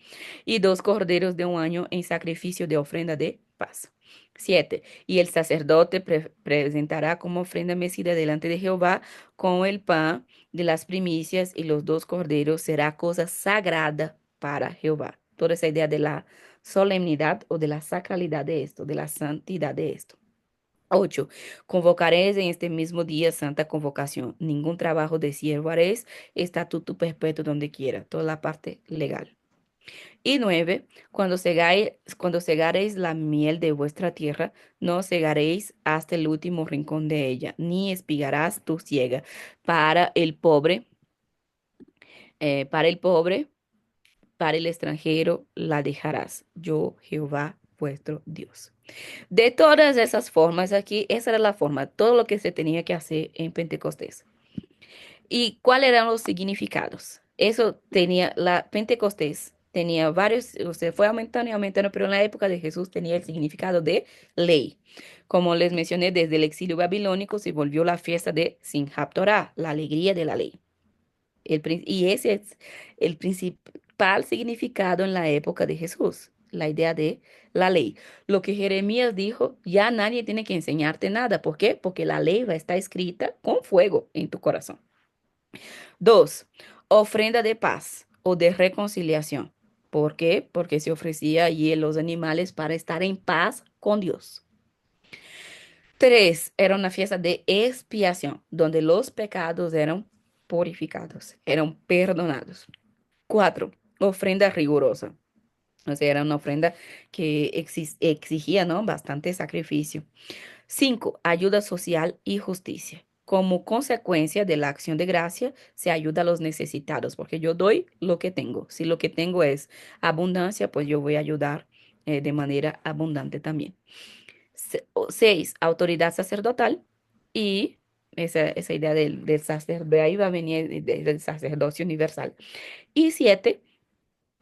Y 2 corderos de un año en sacrificio de ofrenda de paz. 7. Y el sacerdote presentará como ofrenda mecida delante de Jehová con el pan de las primicias y los 2 corderos será cosa sagrada para Jehová. Toda esa idea de la solemnidad o de la sacralidad de esto, de la santidad de esto. 8. Convocaréis en este mismo día santa convocación. Ningún trabajo de siervo haréis, estatuto perpetuo donde quiera. Toda la parte legal. Y 9. Cuando segareis la miel de vuestra tierra, no segaréis hasta el último rincón de ella, ni espigarás tu siega. Para el pobre, para el pobre, para el extranjero la dejarás. Yo, Jehová, vuestro Dios. De todas esas formas aquí, esa era la forma, todo lo que se tenía que hacer en Pentecostés. ¿Y cuáles eran los significados? Eso tenía, la Pentecostés tenía varios, o sea, fue aumentando y aumentando, pero en la época de Jesús tenía el significado de ley. Como les mencioné, desde el exilio babilónico se volvió la fiesta de Simchat Torah, la alegría de la ley. Y ese es el principal significado en la época de Jesús, la idea de la ley. Lo que Jeremías dijo, ya nadie tiene que enseñarte nada. ¿Por qué? Porque la ley va a estar escrita con fuego en tu corazón. 2. Ofrenda de paz o de reconciliación. ¿Por qué? Porque se ofrecía allí los animales para estar en paz con Dios. 3. Era una fiesta de expiación, donde los pecados eran purificados, eran perdonados. 4. Ofrenda rigurosa. O sea, era una ofrenda que exigía, ¿no? Bastante sacrificio. 5. Ayuda social y justicia. Como consecuencia de la acción de gracia, se ayuda a los necesitados, porque yo doy lo que tengo. Si lo que tengo es abundancia, pues yo voy a ayudar de manera abundante también. 6. Autoridad sacerdotal y esa idea del sacerdocio, de ahí va a venir del sacerdocio universal. Y 7.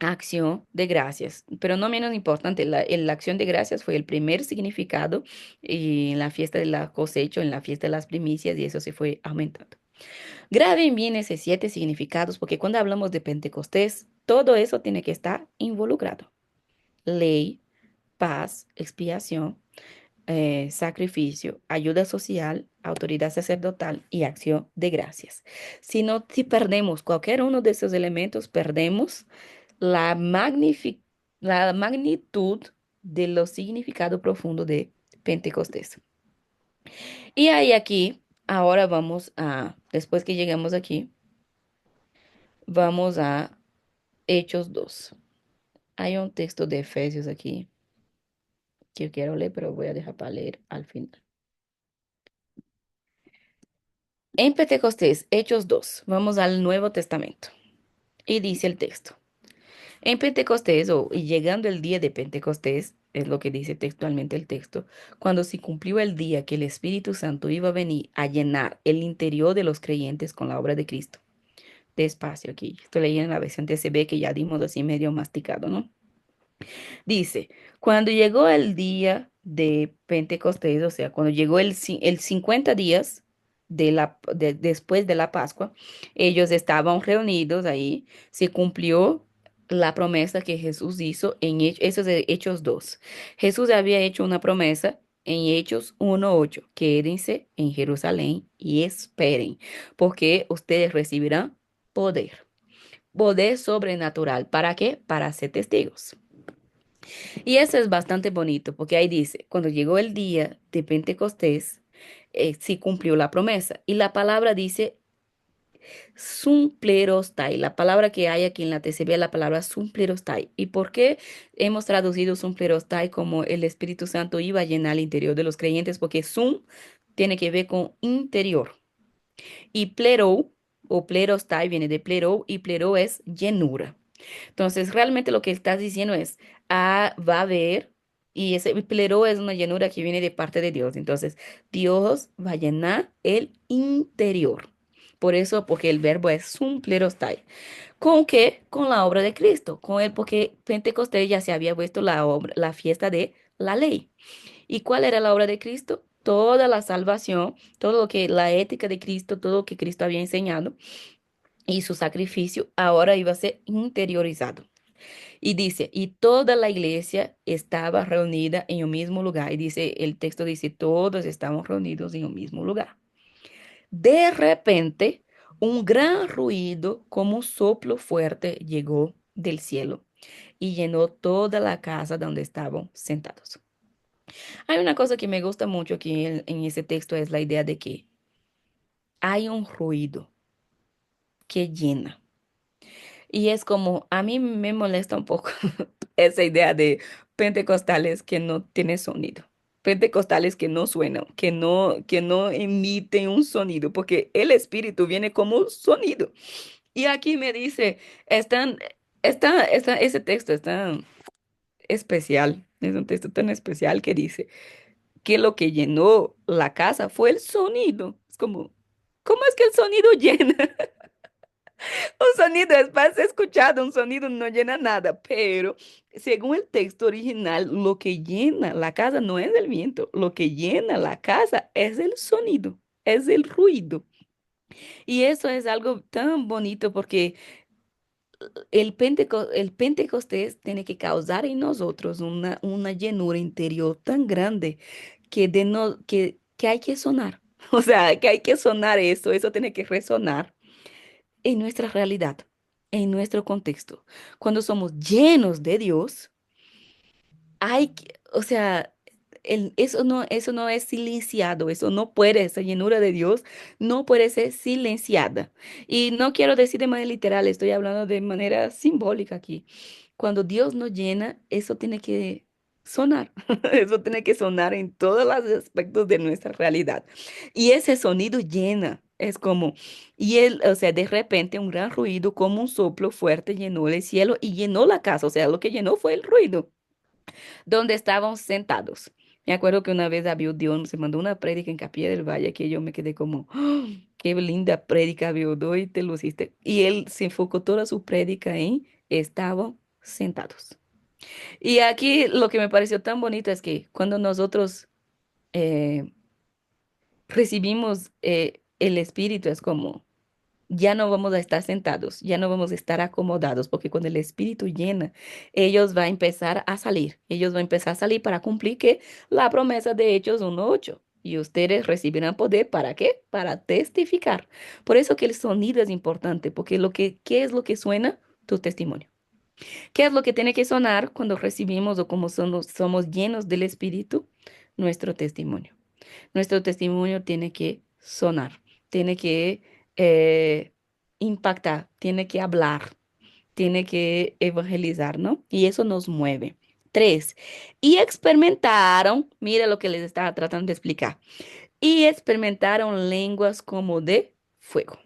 Acción de gracias, pero no menos importante, la acción de gracias fue el primer significado y en la fiesta de la cosecha, en la fiesta de las primicias, y eso se fue aumentando. Graben bien esos 7 significados, porque cuando hablamos de Pentecostés, todo eso tiene que estar involucrado. Ley, paz, expiación, sacrificio, ayuda social, autoridad sacerdotal y acción de gracias. Si perdemos cualquier uno de esos elementos, perdemos la, la magnitud de lo significado profundo de Pentecostés. Y ahí aquí, ahora vamos a, después que llegamos aquí, vamos a Hechos 2. Hay un texto de Efesios aquí que yo quiero leer, pero voy a dejar para leer al final. En Pentecostés, Hechos 2, vamos al Nuevo Testamento. Y dice el texto. En Pentecostés, y llegando el día de Pentecostés, es lo que dice textualmente el texto, cuando se cumplió el día que el Espíritu Santo iba a venir a llenar el interior de los creyentes con la obra de Cristo. Despacio aquí, estoy leyendo en la versión TCB que ya dimos así medio masticado, ¿no? Dice, cuando llegó el día de Pentecostés, o sea, cuando llegó el 50 días, después de la Pascua, ellos estaban reunidos ahí, se cumplió la promesa que Jesús hizo eso es de Hechos 2. Jesús había hecho una promesa en Hechos 1:8, quédense en Jerusalén y esperen, porque ustedes recibirán poder, poder sobrenatural. ¿Para qué? Para ser testigos. Y eso es bastante bonito, porque ahí dice, cuando llegó el día de Pentecostés, sí cumplió la promesa. Y la palabra dice sumplerostai. La palabra que hay aquí en la TCB es la palabra sumplerostai. ¿Y por qué hemos traducido sumplerostai como el Espíritu Santo iba a llenar el interior de los creyentes? Porque sum tiene que ver con interior. Y plero o plerostai viene de plero y plero es llenura. Entonces, realmente lo que estás diciendo es, va a haber, y ese plero es una llenura que viene de parte de Dios. Entonces, Dios va a llenar el interior. Por eso, porque el verbo es sumplerostai. ¿Con qué? Con la obra de Cristo. Con él, porque Pentecostés ya se había puesto la obra, la fiesta de la ley. ¿Y cuál era la obra de Cristo? Toda la salvación, todo lo que, la ética de Cristo, todo lo que Cristo había enseñado y su sacrificio ahora iba a ser interiorizado. Y dice, y toda la iglesia estaba reunida en un mismo lugar. Y dice, el texto dice, todos estamos reunidos en un mismo lugar. De repente, un gran ruido como un soplo fuerte llegó del cielo y llenó toda la casa donde estaban sentados. Hay una cosa que me gusta mucho aquí en ese texto, es la idea de que hay un ruido que llena. Y es como, a mí me molesta un poco esa idea de pentecostales que no tienen sonido. Pentecostales que no suenan, que no emiten un sonido, porque el espíritu viene como un sonido. Y aquí me dice, ese texto es tan especial, es un texto tan especial que dice que lo que llenó la casa fue el sonido. Es como, ¿cómo es que el sonido llena? Un sonido es más escuchado, un sonido no llena nada, pero según el texto original, lo que llena la casa no es el viento, lo que llena la casa es el sonido, es el ruido. Y eso es algo tan bonito porque el Pentecostés tiene que causar en nosotros una llenura interior tan grande que hay que sonar. O sea, que hay que sonar eso tiene que resonar en nuestra realidad, en nuestro contexto. Cuando somos llenos de Dios, o sea, eso no es silenciado, eso no puede, esa llenura de Dios no puede ser silenciada. Y no quiero decir de manera literal, estoy hablando de manera simbólica aquí. Cuando Dios nos llena, eso tiene que sonar, eso tiene que sonar en todos los aspectos de nuestra realidad. Y ese sonido llena, es como, o sea, de repente un gran ruido como un soplo fuerte llenó el cielo y llenó la casa, o sea, lo que llenó fue el ruido donde estábamos sentados. Me acuerdo que una vez Dios se mandó una prédica en Capilla del Valle que yo me quedé como, "Ah, qué linda prédica, Dios, y te luciste". Y él se enfocó toda su prédica en estaban sentados. Y aquí lo que me pareció tan bonito es que cuando nosotros eh, recibimos el Espíritu es como ya no vamos a estar sentados, ya no vamos a estar acomodados, porque cuando el Espíritu llena, ellos van a empezar a salir, ellos van a empezar a salir para cumplir que la promesa de Hechos 1:8. Y ustedes recibirán poder, ¿para qué? Para testificar. Por eso que el sonido es importante, porque ¿qué es lo que suena? Tu testimonio. ¿Qué es lo que tiene que sonar cuando recibimos o como somos llenos del Espíritu? Nuestro testimonio. Nuestro testimonio tiene que sonar, tiene que eh, impactar, tiene que hablar, tiene que evangelizar, ¿no? Y eso nos mueve. Tres, y experimentaron, mira lo que les estaba tratando de explicar, y experimentaron lenguas como de fuego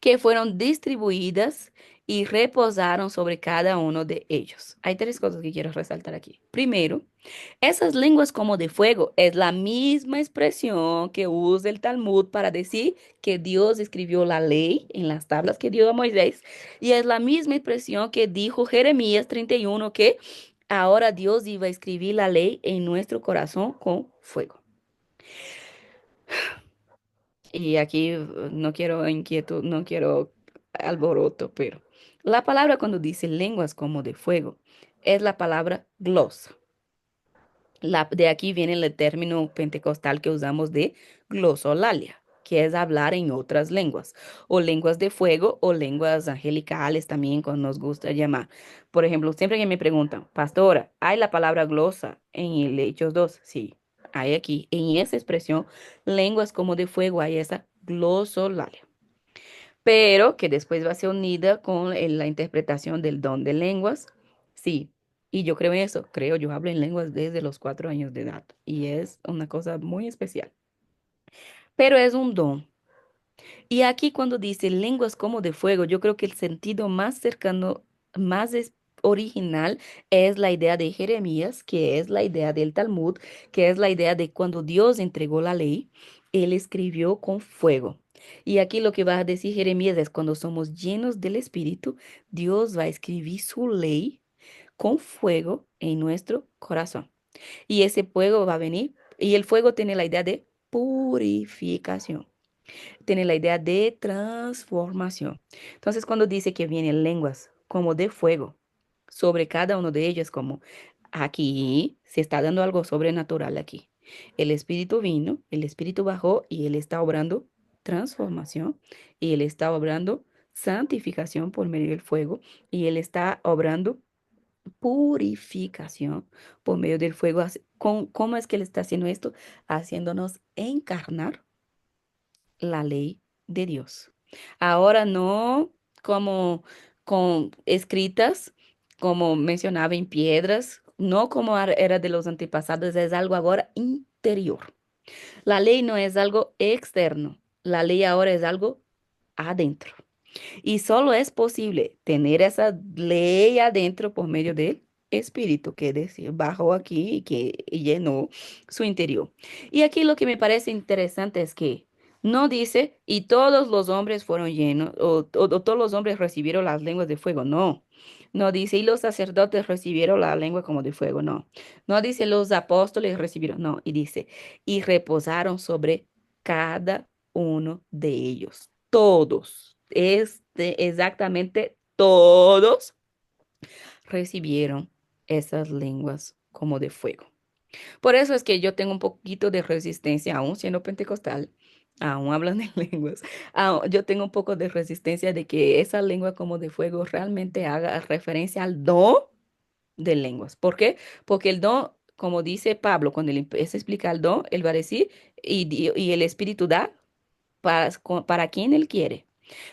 que fueron distribuidas y reposaron sobre cada uno de ellos. Hay tres cosas que quiero resaltar aquí. Primero, esas lenguas como de fuego es la misma expresión que usa el Talmud para decir que Dios escribió la ley en las tablas que dio a Moisés. Y es la misma expresión que dijo Jeremías 31 que ahora Dios iba a escribir la ley en nuestro corazón con fuego. Y aquí no quiero inquietud, no quiero alboroto, pero la palabra cuando dice lenguas como de fuego es la palabra glosa. De aquí viene el término pentecostal que usamos de glosolalia, que es hablar en otras lenguas, o lenguas de fuego, o lenguas angelicales también, como nos gusta llamar. Por ejemplo, siempre que me preguntan, pastora, ¿hay la palabra glosa en el Hechos 2? Sí, hay aquí. En esa expresión, lenguas como de fuego, hay esa glosolalia, pero que después va a ser unida con la interpretación del don de lenguas. Sí, y yo creo en eso, creo, yo hablo en lenguas desde los 4 años de edad y es una cosa muy especial, pero es un don. Y aquí cuando dice lenguas como de fuego, yo creo que el sentido más cercano, original es la idea de Jeremías, que es la idea del Talmud, que es la idea de cuando Dios entregó la ley, él escribió con fuego. Y aquí lo que va a decir Jeremías es cuando somos llenos del Espíritu, Dios va a escribir su ley con fuego en nuestro corazón. Y ese fuego va a venir, y el fuego tiene la idea de purificación, tiene la idea de transformación. Entonces, cuando dice que vienen lenguas como de fuego sobre cada uno de ellos, como aquí se está dando algo sobrenatural aquí. El Espíritu vino, el Espíritu bajó y Él está obrando transformación y Él está obrando santificación por medio del fuego y Él está obrando purificación por medio del fuego. ¿Cómo es que Él está haciendo esto? Haciéndonos encarnar la ley de Dios. Ahora no como con escritas, como mencionaba en piedras, no como era de los antepasados, es algo ahora interior. La ley no es algo externo, la ley ahora es algo adentro. Y solo es posible tener esa ley adentro por medio del Espíritu que bajó aquí y que llenó su interior. Y aquí lo que me parece interesante es que no dice, y todos los hombres fueron llenos, o todos los hombres recibieron las lenguas de fuego, no. No dice, y los sacerdotes recibieron la lengua como de fuego, no. No dice, los apóstoles recibieron, no. Y dice, y reposaron sobre cada uno de ellos. Todos, exactamente todos recibieron esas lenguas como de fuego. Por eso es que yo tengo un poquito de resistencia, aún siendo pentecostal, aún hablando en lenguas, yo tengo un poco de resistencia de que esa lengua como de fuego realmente haga referencia al don de lenguas. ¿Por qué? Porque el don, como dice Pablo, cuando él empieza a explicar el don, él va a decir, y el Espíritu da para quien él quiere.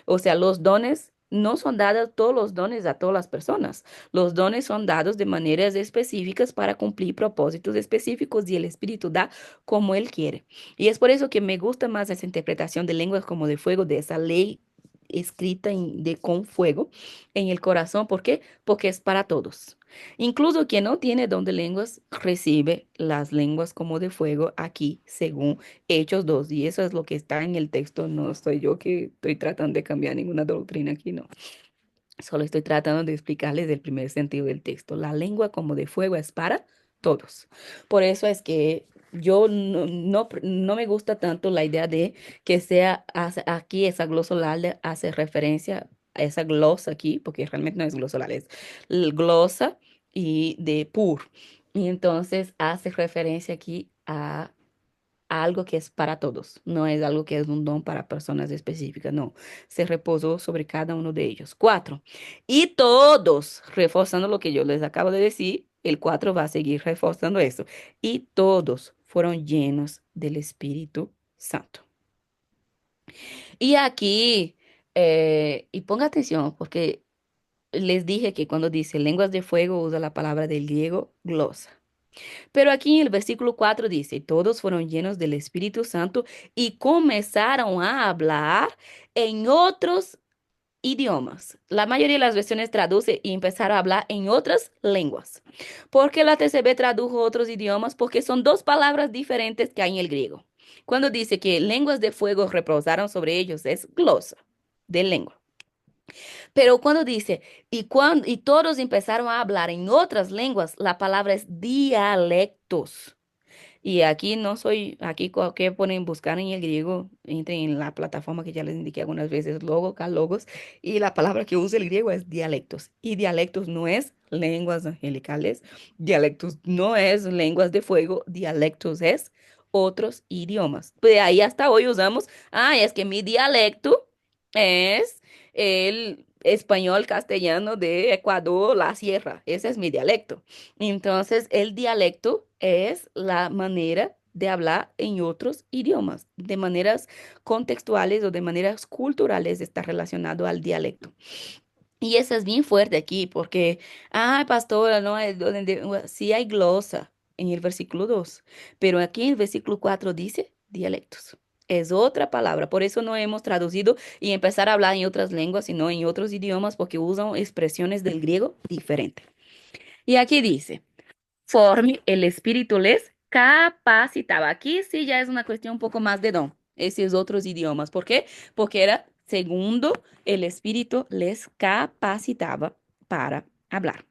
O sea, los dones no son dados todos los dones a todas las personas. Los dones son dados de maneras específicas para cumplir propósitos específicos y el Espíritu da como Él quiere. Y es por eso que me gusta más esa interpretación de lenguas como de fuego, de esa ley escrita con fuego en el corazón. ¿Por qué? Porque es para todos. Incluso quien no tiene don de lenguas recibe las lenguas como de fuego aquí, según Hechos 2, y eso es lo que está en el texto, no soy yo que estoy tratando de cambiar ninguna doctrina aquí, no. Solo estoy tratando de explicarles el primer sentido del texto. La lengua como de fuego es para todos. Por eso es que yo no me gusta tanto la idea de que sea aquí esa glosolalia hace referencia a esa glosa aquí, porque realmente no es glosolalia, es glosa y de pur. Y entonces hace referencia aquí a algo que es para todos, no es algo que es un don para personas específicas, no, se reposó sobre cada uno de ellos. Cuatro, y todos, reforzando lo que yo les acabo de decir, el cuatro va a seguir reforzando eso, y todos fueron llenos del Espíritu Santo. Y aquí, y ponga atención, porque les dije que cuando dice lenguas de fuego usa la palabra del griego glosa. Pero aquí en el versículo 4 dice, todos fueron llenos del Espíritu Santo y comenzaron a hablar en otros idiomas. La mayoría de las versiones traduce y empezaron a hablar en otras lenguas. ¿Por qué la TCB tradujo otros idiomas? Porque son dos palabras diferentes que hay en el griego. Cuando dice que lenguas de fuego reposaron sobre ellos, es glosa de lengua. Pero cuando dice, y todos empezaron a hablar en otras lenguas, la palabra es dialectos. Y aquí no soy, aquí que ponen buscar en el griego, entren en la plataforma que ya les indiqué algunas veces, logos, y la palabra que usa el griego es dialectos. Y dialectos no es lenguas angelicales, dialectos no es lenguas de fuego, dialectos es otros idiomas. Pues ahí hasta hoy usamos, es que mi dialecto es el español castellano de Ecuador, la sierra, ese es mi dialecto. Entonces, el dialecto es la manera de hablar en otros idiomas, de maneras contextuales o de maneras culturales está relacionado al dialecto. Y eso es bien fuerte aquí porque, pastora, no hay sí hay glosa en el versículo 2, pero aquí en el versículo 4 dice dialectos. Es otra palabra, por eso no hemos traducido y empezar a hablar en otras lenguas, sino en otros idiomas, porque usan expresiones del griego diferentes. Y aquí dice, conforme el Espíritu les capacitaba. Aquí sí ya es una cuestión un poco más de don, esos otros idiomas. ¿Por qué? Porque era segundo, el Espíritu les capacitaba para hablar.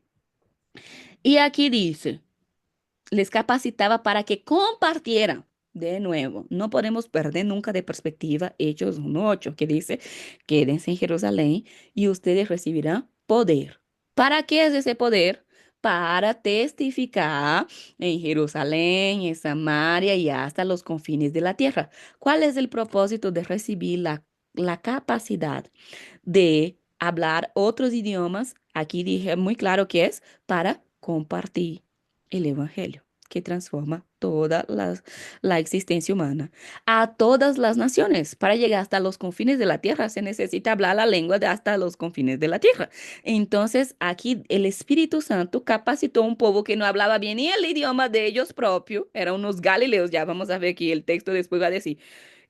Y aquí dice, les capacitaba para que compartieran. De nuevo, no podemos perder nunca de perspectiva Hechos 1:8, que dice, quédense en Jerusalén y ustedes recibirán poder. ¿Para qué es ese poder? Para testificar en Jerusalén, en Samaria y hasta los confines de la tierra. ¿Cuál es el propósito de recibir la capacidad de hablar otros idiomas? Aquí dije muy claro que es para compartir el Evangelio que transforma la existencia humana a todas las naciones. Para llegar hasta los confines de la tierra se necesita hablar la lengua de hasta los confines de la tierra. Entonces, aquí el Espíritu Santo capacitó un pueblo que no hablaba bien ni el idioma de ellos propios, eran unos galileos, ya vamos a ver aquí el texto después va a decir.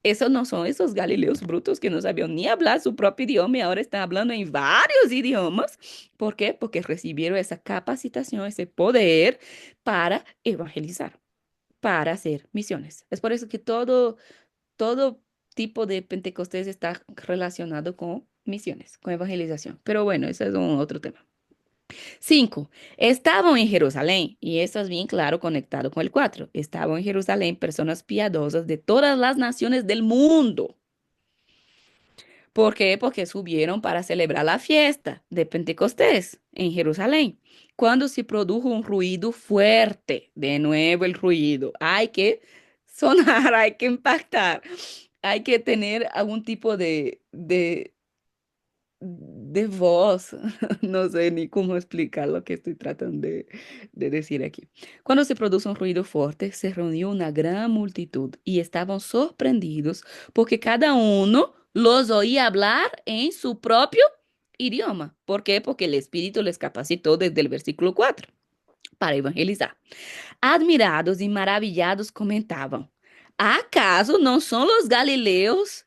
Esos no son esos galileos brutos que no sabían ni hablar su propio idioma y ahora están hablando en varios idiomas. ¿Por qué? Porque recibieron esa capacitación, ese poder para evangelizar, para hacer misiones. Es por eso que todo tipo de Pentecostés está relacionado con misiones, con evangelización. Pero bueno, ese es un otro tema. 5. Estaban en Jerusalén, y eso es bien claro conectado con el 4. Estaban en Jerusalén personas piadosas de todas las naciones del mundo. ¿Por qué? Porque subieron para celebrar la fiesta de Pentecostés en Jerusalén. Cuando se produjo un ruido fuerte, de nuevo el ruido, hay que sonar, hay que impactar, hay que tener algún tipo de voz, no sé ni cómo explicar lo que estoy tratando de decir aquí. Cuando se produce un ruido fuerte, se reunió una gran multitud y estaban sorprendidos porque cada uno los oía hablar en su propio idioma. ¿Por qué? Porque el Espíritu les capacitó desde el versículo 4 para evangelizar. Admirados y maravillados comentaban, ¿acaso no son los galileos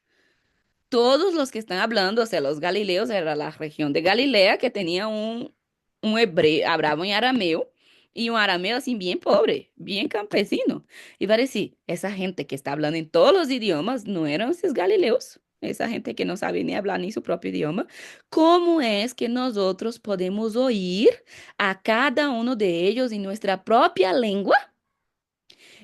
todos los que están hablando, o sea, los galileos, era la región de Galilea que tenía un hebreo, hablaban en arameo, y un arameo así bien pobre, bien campesino? Y va a decir, esa gente que está hablando en todos los idiomas no eran esos galileos, esa gente que no sabe ni hablar ni su propio idioma. ¿Cómo es que nosotros podemos oír a cada uno de ellos en nuestra propia lengua?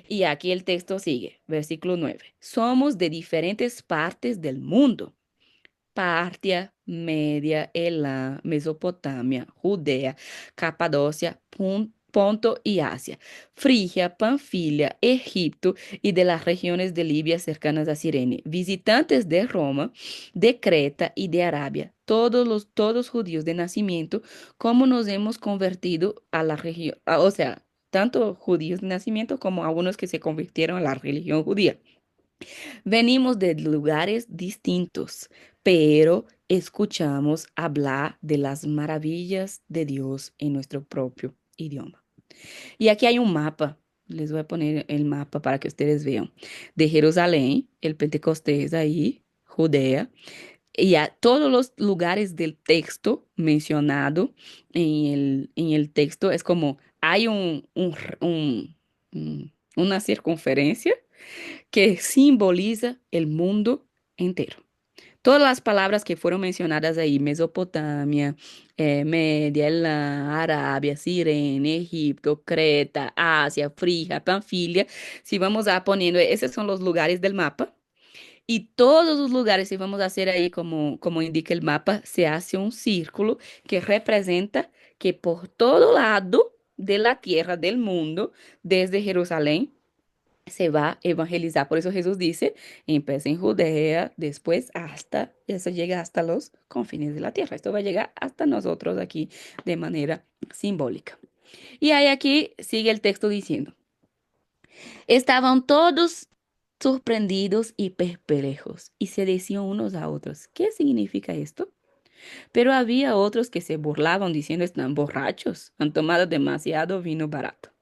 Y aquí el texto sigue, versículo 9. Somos de diferentes partes del mundo. Partia, Media, Elá, Mesopotamia, Judea, Capadocia, Ponto y Asia, Frigia, Panfilia, Egipto y de las regiones de Libia cercanas a Cirene, visitantes de Roma, de Creta y de Arabia, todos judíos de nacimiento, como nos hemos convertido a la región, o sea, tanto judíos de nacimiento como algunos que se convirtieron a la religión judía. Venimos de lugares distintos, pero escuchamos hablar de las maravillas de Dios en nuestro propio idioma. Y aquí hay un mapa. Les voy a poner el mapa para que ustedes vean. De Jerusalén, el Pentecostés ahí, Judea, y a todos los lugares del texto mencionado en el texto, es como hay una circunferencia que simboliza el mundo entero. Todas las palabras que fueron mencionadas ahí, Mesopotamia, Media, la Arabia, Cirene, Egipto, Creta, Asia, Frigia, Panfilia, si vamos a poniendo, esos son los lugares del mapa. Y todos los lugares, si vamos a hacer ahí como indica el mapa, se hace un círculo que representa que por todo lado de la tierra, del mundo, desde Jerusalén, se va a evangelizar. Por eso Jesús dice, empieza en Judea, después hasta, eso llega hasta los confines de la tierra. Esto va a llegar hasta nosotros aquí de manera simbólica. Y ahí aquí sigue el texto diciendo, estaban todos sorprendidos y perplejos y se decían unos a otros, ¿qué significa esto? Pero había otros que se burlaban diciendo, están borrachos, han tomado demasiado vino barato.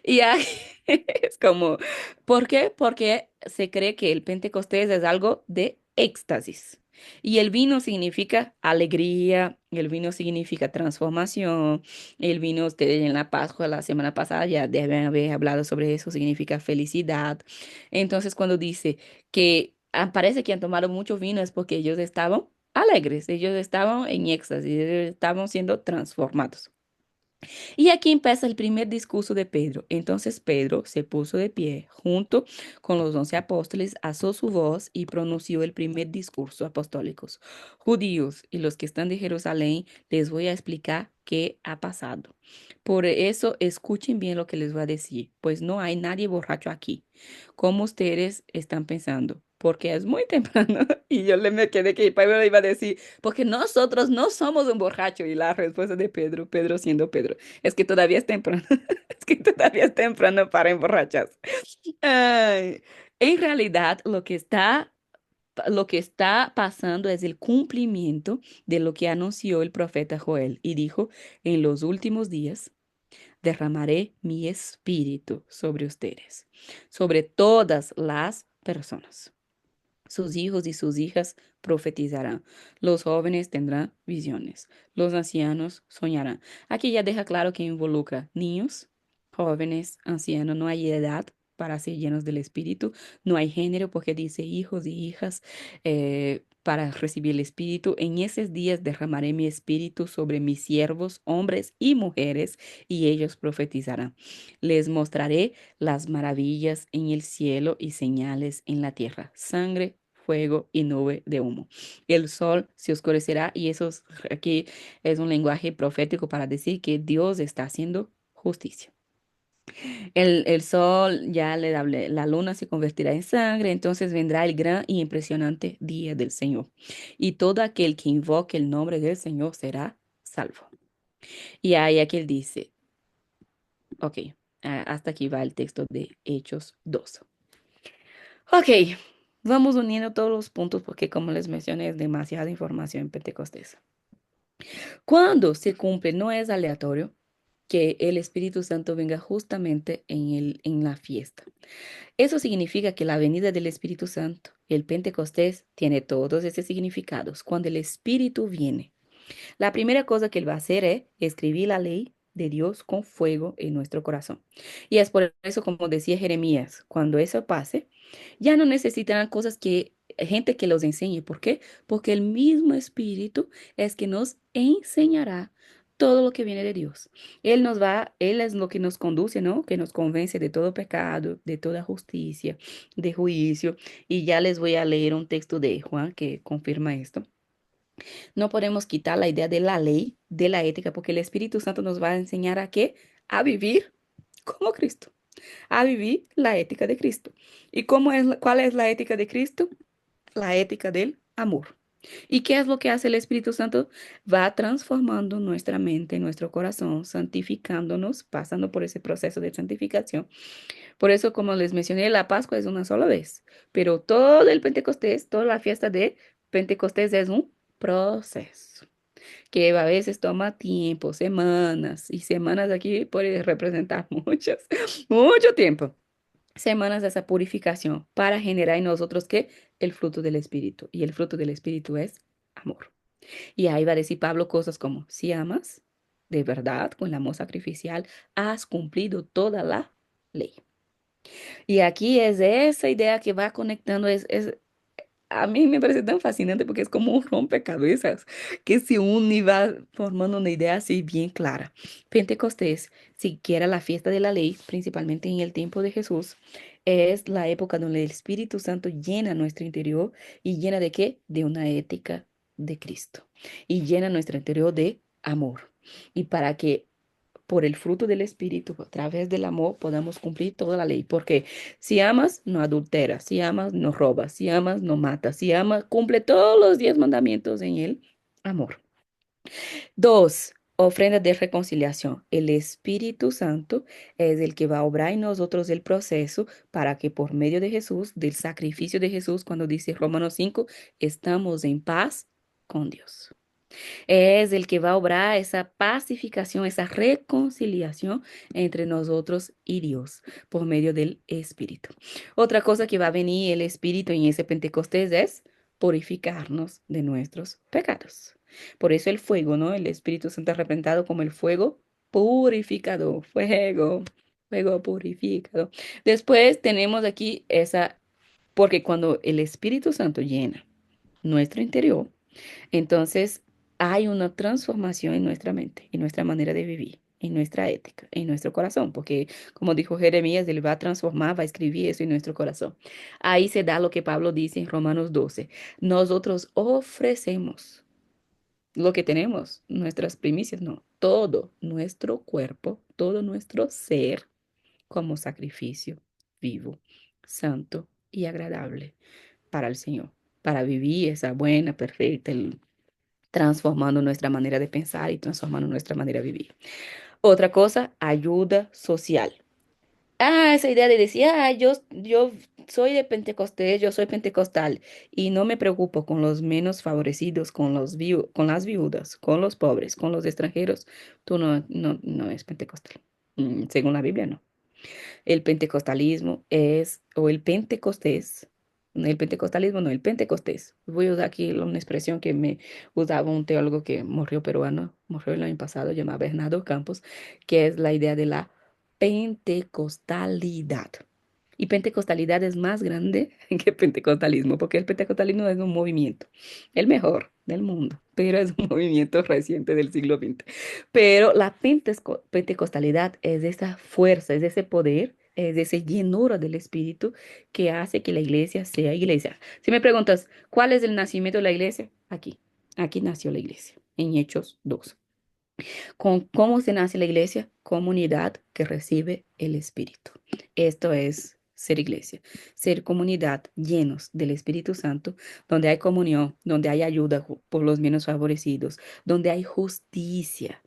Y ahí es como, ¿por qué? Porque se cree que el Pentecostés es algo de éxtasis. Y el vino significa alegría, el vino significa transformación, el vino, ustedes en la Pascua la semana pasada ya deben haber hablado sobre eso, significa felicidad. Entonces, cuando dice que parece que han tomado mucho vino es porque ellos estaban alegres, ellos estaban en éxtasis, ellos estaban siendo transformados. Y aquí empieza el primer discurso de Pedro. Entonces Pedro se puso de pie junto con los 11 apóstoles, alzó su voz y pronunció el primer discurso apostólico. Judíos y los que están de Jerusalén, les voy a explicar qué ha pasado. Por eso escuchen bien lo que les voy a decir, pues no hay nadie borracho aquí. ¿Cómo ustedes están pensando? Porque es muy temprano. Y yo le me quedé que Pablo le iba a decir, porque nosotros no somos un borracho. Y la respuesta de Pedro, Pedro siendo Pedro. Es que todavía es temprano. Es que todavía es temprano para emborracharse. Ay, en realidad, lo que está pasando es el cumplimiento de lo que anunció el profeta Joel y dijo, en los últimos días derramaré mi espíritu sobre ustedes, sobre todas las personas. Sus hijos y sus hijas profetizarán. Los jóvenes tendrán visiones. Los ancianos soñarán. Aquí ya deja claro que involucra niños, jóvenes, ancianos. No hay edad para ser llenos del Espíritu. No hay género porque dice hijos y hijas para recibir el Espíritu. En esos días derramaré mi Espíritu sobre mis siervos, hombres y mujeres, y ellos profetizarán. Les mostraré las maravillas en el cielo y señales en la tierra, sangre, fuego y nube de humo. El sol se oscurecerá y aquí es un lenguaje profético para decir que Dios está haciendo justicia. El sol ya le dable, la luna se convertirá en sangre, entonces vendrá el gran y impresionante día del Señor. Y todo aquel que invoque el nombre del Señor será salvo. Y ahí aquí él dice, ok, hasta aquí va el texto de Hechos 2. Ok, vamos uniendo todos los puntos porque como les mencioné es demasiada información en Pentecostés. Cuando se cumple, no es aleatorio que el Espíritu Santo venga justamente en la fiesta. Eso significa que la venida del Espíritu Santo, el Pentecostés, tiene todos esos significados. Cuando el Espíritu viene, la primera cosa que él va a hacer es escribir la ley de Dios con fuego en nuestro corazón. Y es por eso, como decía Jeremías, cuando eso pase, ya no necesitarán cosas gente que los enseñe. ¿Por qué? Porque el mismo Espíritu es que nos enseñará todo lo que viene de Dios. Él es lo que nos conduce, ¿no? Que nos convence de todo pecado, de toda justicia, de juicio. Y ya les voy a leer un texto de Juan que confirma esto. No podemos quitar la idea de la ley, de la ética, porque el Espíritu Santo nos va a enseñar a qué, a vivir como Cristo, a vivir la ética de Cristo. ¿Y cuál es la ética de Cristo? La ética del amor. ¿Y qué es lo que hace el Espíritu Santo? Va transformando nuestra mente, nuestro corazón, santificándonos, pasando por ese proceso de santificación. Por eso, como les mencioné, la Pascua es una sola vez, pero todo el Pentecostés, toda la fiesta de Pentecostés es un proceso que a veces toma tiempo, semanas, y semanas aquí puede representar muchas, mucho tiempo. Semanas de esa purificación para generar en nosotros que el fruto del Espíritu. Y el fruto del Espíritu es amor. Y ahí va a decir Pablo cosas como, si amas de verdad con el amor sacrificial, has cumplido toda la ley. Y aquí es esa idea que va conectando, a mí me parece tan fascinante porque es como un rompecabezas que se une y va formando una idea así bien clara. Pentecostés, siquiera la fiesta de la ley, principalmente en el tiempo de Jesús, es la época donde el Espíritu Santo llena nuestro interior y llena de qué? De una ética de Cristo y llena nuestro interior de amor. Y para que por el fruto del Espíritu, a través del amor, podamos cumplir toda la ley. Porque si amas, no adulteras, si amas, no robas, si amas, no matas, si amas, cumple todos los 10 mandamientos en el amor. Dos, ofrenda de reconciliación. El Espíritu Santo es el que va a obrar en nosotros el proceso para que por medio de Jesús, del sacrificio de Jesús, cuando dice Romanos 5, estamos en paz con Dios. Es el que va a obrar esa pacificación, esa reconciliación entre nosotros y Dios por medio del Espíritu. Otra cosa que va a venir el Espíritu en ese Pentecostés es purificarnos de nuestros pecados. Por eso el fuego, ¿no? El Espíritu Santo es representado como el fuego purificador, fuego purificador. Después tenemos aquí esa, porque cuando el Espíritu Santo llena nuestro interior, entonces, hay una transformación en nuestra mente, en nuestra manera de vivir, en nuestra ética, en nuestro corazón, porque como dijo Jeremías, Él va a transformar, va a escribir eso en nuestro corazón. Ahí se da lo que Pablo dice en Romanos 12. Nosotros ofrecemos lo que tenemos, nuestras primicias, no, todo nuestro cuerpo, todo nuestro ser como sacrificio vivo, santo y agradable para el Señor, para vivir esa buena, perfecta, transformando nuestra manera de pensar y transformando nuestra manera de vivir. Otra cosa, ayuda social. Esa idea de decir, yo soy de Pentecostés, yo soy pentecostal y no me preocupo con los menos favorecidos, con las viudas, con los pobres, con los extranjeros, tú no es pentecostal. Según la Biblia, no. El pentecostalismo es, o el pentecostés, no, el pentecostalismo no, el pentecostés. Voy a usar aquí una expresión que me usaba un teólogo que murió peruano, murió el año pasado, llamado Bernardo Campos, que es la idea de la pentecostalidad. Y pentecostalidad es más grande que pentecostalismo, porque el pentecostalismo es un movimiento, el mejor del mundo, pero es un movimiento reciente del siglo XX. Pero la pentecostalidad es esa fuerza, es ese poder, es esa llenura del Espíritu que hace que la iglesia sea iglesia. Si me preguntas, ¿cuál es el nacimiento de la iglesia? Aquí nació la iglesia, en Hechos 2. ¿Cómo se nace la iglesia? Comunidad que recibe el Espíritu. Esto es ser iglesia, ser comunidad llenos del Espíritu Santo, donde hay comunión, donde hay ayuda por los menos favorecidos, donde hay justicia,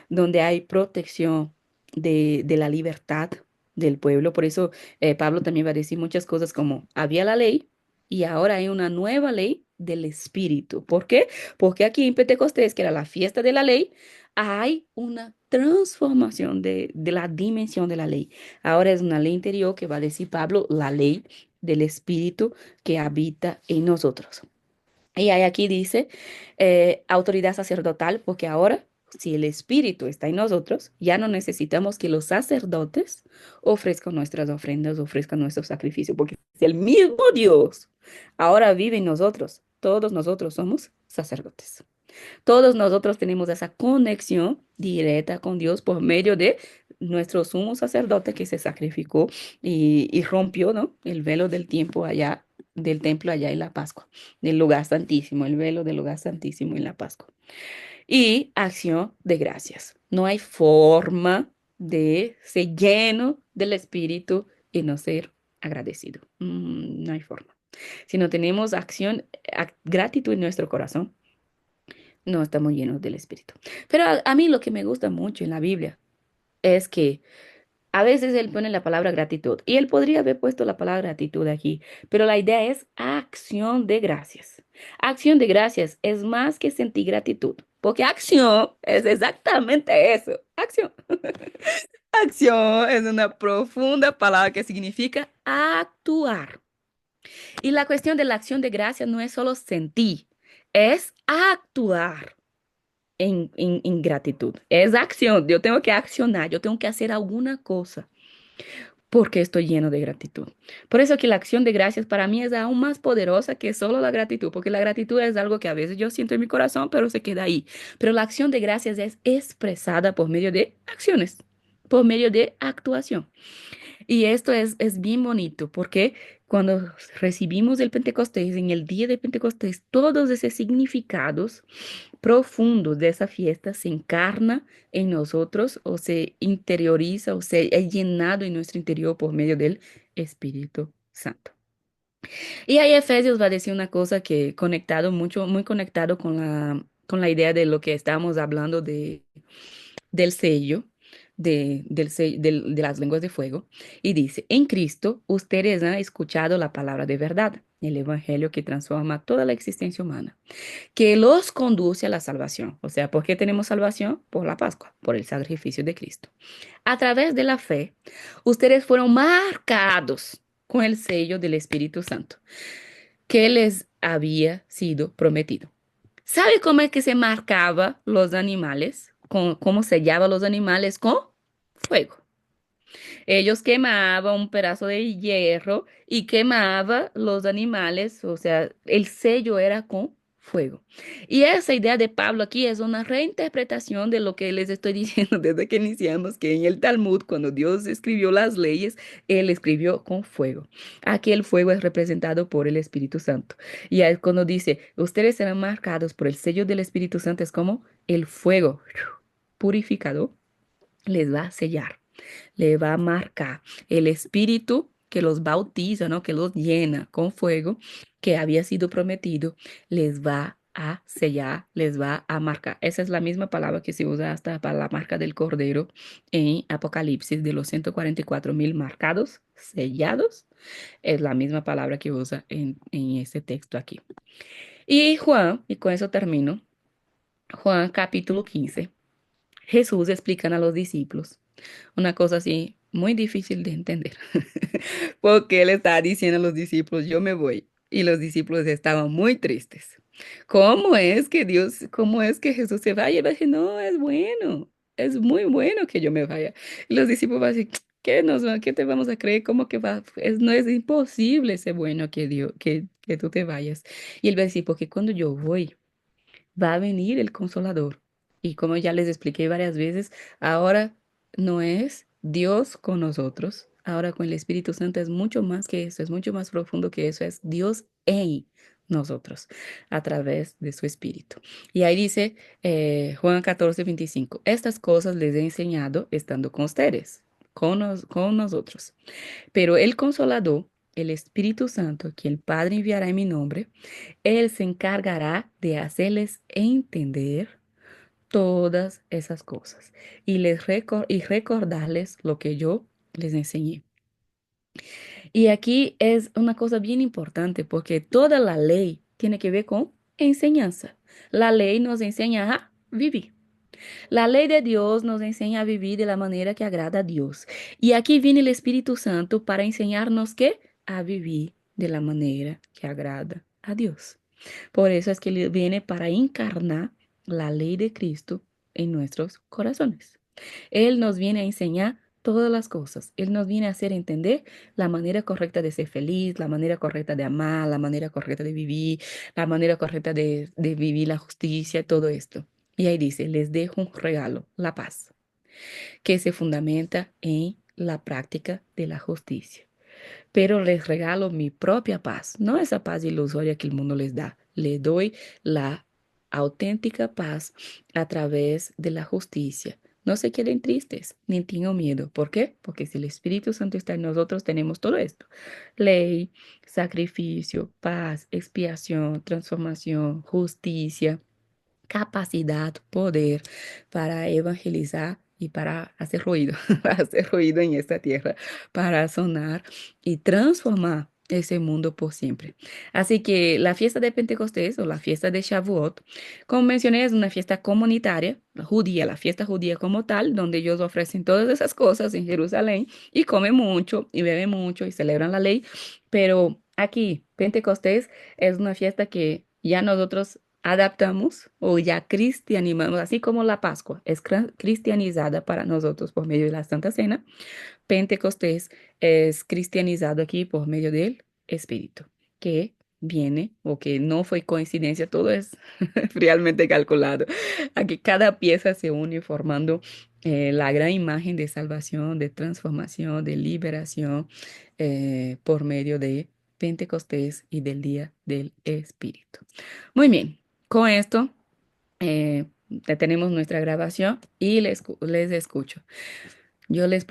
donde hay protección de la libertad del pueblo. Por eso Pablo también va a decir muchas cosas como había la ley y ahora hay una nueva ley del Espíritu. ¿Por qué? Porque aquí en Pentecostés, que era la fiesta de la ley, hay una transformación de la dimensión de la ley. Ahora es una ley interior que va a decir Pablo, la ley del Espíritu que habita en nosotros. Y ahí aquí dice autoridad sacerdotal, porque ahora, si el Espíritu está en nosotros, ya no necesitamos que los sacerdotes ofrezcan nuestras ofrendas, ofrezcan nuestros sacrificios, porque si el mismo Dios ahora vive en nosotros, todos nosotros somos sacerdotes. Todos nosotros tenemos esa conexión directa con Dios por medio de nuestro sumo sacerdote que se sacrificó y rompió, ¿no? El velo del tiempo allá, del templo allá en la Pascua, del lugar santísimo, el velo del lugar santísimo en la Pascua. Y acción de gracias. No hay forma de ser lleno del Espíritu y no ser agradecido. No hay forma. Si no tenemos acción, gratitud en nuestro corazón, no estamos llenos del Espíritu. Pero a mí lo que me gusta mucho en la Biblia es que a veces él pone la palabra gratitud y él podría haber puesto la palabra gratitud aquí, pero la idea es acción de gracias. Acción de gracias es más que sentir gratitud, porque acción es exactamente eso, acción. Acción es una profunda palabra que significa actuar. Y la cuestión de la acción de gracias no es solo sentir, es actuar en gratitud. Es acción. Yo tengo que accionar, yo tengo que hacer alguna cosa. porque estoy lleno de gratitud. Por eso que la acción de gracias para mí es aún más poderosa que solo la gratitud, porque la gratitud es algo que a veces yo siento en mi corazón, pero se queda ahí. Pero la acción de gracias es expresada por medio de acciones, por medio de actuación. Y esto es bien bonito porque cuando recibimos el Pentecostés, en el día de Pentecostés, todos esos significados profundos de esa fiesta se encarna en nosotros o se interioriza o se es llenado en nuestro interior por medio del Espíritu Santo. Y ahí Efesios va a decir una cosa que conectado mucho, muy conectado con la idea de lo que estábamos hablando del sello, de las lenguas de fuego, y dice, en Cristo ustedes han escuchado la palabra de verdad, el evangelio que transforma toda la existencia humana, que los conduce a la salvación. O sea, ¿por qué tenemos salvación? Por la Pascua, por el sacrificio de Cristo. A través de la fe, ustedes fueron marcados con el sello del Espíritu Santo, que les había sido prometido. ¿Sabe cómo es que se marcaba los animales? ¿Cómo sellaba los animales? Con fuego. Ellos quemaban un pedazo de hierro y quemaba los animales, o sea, el sello era con fuego. Y esa idea de Pablo aquí es una reinterpretación de lo que les estoy diciendo desde que iniciamos, que en el Talmud, cuando Dios escribió las leyes, Él escribió con fuego. Aquí el fuego es representado por el Espíritu Santo. Y ahí cuando dice, ustedes serán marcados por el sello del Espíritu Santo, es como el fuego purificado les va a sellar, le va a marcar el espíritu que los bautiza, ¿no? Que los llena con fuego, que había sido prometido, les va a sellar, les va a marcar. Esa es la misma palabra que se usa hasta para la marca del Cordero en Apocalipsis de los 144,000 marcados, sellados. Es la misma palabra que usa en este texto aquí. Y Juan, y con eso termino, Juan capítulo 15. Jesús explica a los discípulos una cosa así muy difícil de entender, porque él estaba diciendo a los discípulos, yo me voy, y los discípulos estaban muy tristes. Cómo es que Jesús se vaya? Y él va a decir, no, es bueno, es muy bueno que yo me vaya. Y los discípulos van a decir, ¿qué te vamos a creer? ¿Cómo que va? No es imposible ser bueno que tú te vayas. Y él va a decir, porque cuando yo voy, va a venir el Consolador. Y como ya les expliqué varias veces, ahora no es Dios con nosotros, ahora con el Espíritu Santo es mucho más que eso, es mucho más profundo que eso, es Dios en nosotros a través de su Espíritu. Y ahí dice Juan 14:25, estas cosas les he enseñado estando con ustedes, con nosotros. Pero el Consolador, el Espíritu Santo, que el Padre enviará en mi nombre, él se encargará de hacerles entender todas esas cosas y recordarles lo que yo les enseñé. Y aquí es una cosa bien importante porque toda la ley tiene que ver con enseñanza. La ley nos enseña a vivir. La ley de Dios nos enseña a vivir de la manera que agrada a Dios. Y aquí viene el Espíritu Santo para enseñarnos que a vivir de la manera que agrada a Dios. Por eso es que Él viene para encarnar la ley de Cristo en nuestros corazones. Él nos viene a enseñar todas las cosas. Él nos viene a hacer entender la manera correcta de ser feliz, la manera correcta de amar, la manera correcta de vivir, la manera correcta de vivir la justicia, todo esto. Y ahí dice, les dejo un regalo, la paz, que se fundamenta en la práctica de la justicia, pero les regalo mi propia paz, no esa paz ilusoria que el mundo les da. Les doy la auténtica paz a través de la justicia. No se queden tristes, ni tengan miedo. ¿Por qué? Porque si el Espíritu Santo está en nosotros, tenemos todo esto. Ley, sacrificio, paz, expiación, transformación, justicia, capacidad, poder para evangelizar y para hacer ruido, para hacer ruido en esta tierra, para sonar y transformar ese mundo por siempre. Así que la fiesta de Pentecostés o la fiesta de Shavuot, como mencioné, es una fiesta comunitaria, judía, la fiesta judía como tal, donde ellos ofrecen todas esas cosas en Jerusalén y comen mucho y beben mucho y celebran la ley, pero aquí, Pentecostés es una fiesta que ya nosotros adaptamos o ya cristianizamos, así como la Pascua es cristianizada para nosotros por medio de la Santa Cena. Pentecostés es cristianizado aquí por medio del Espíritu, que viene o que no fue coincidencia, todo es realmente calculado. Aquí cada pieza se une formando la gran imagen de salvación, de transformación, de liberación por medio de Pentecostés y del día del Espíritu. Muy bien, con esto ya tenemos nuestra grabación y les escucho. Yo les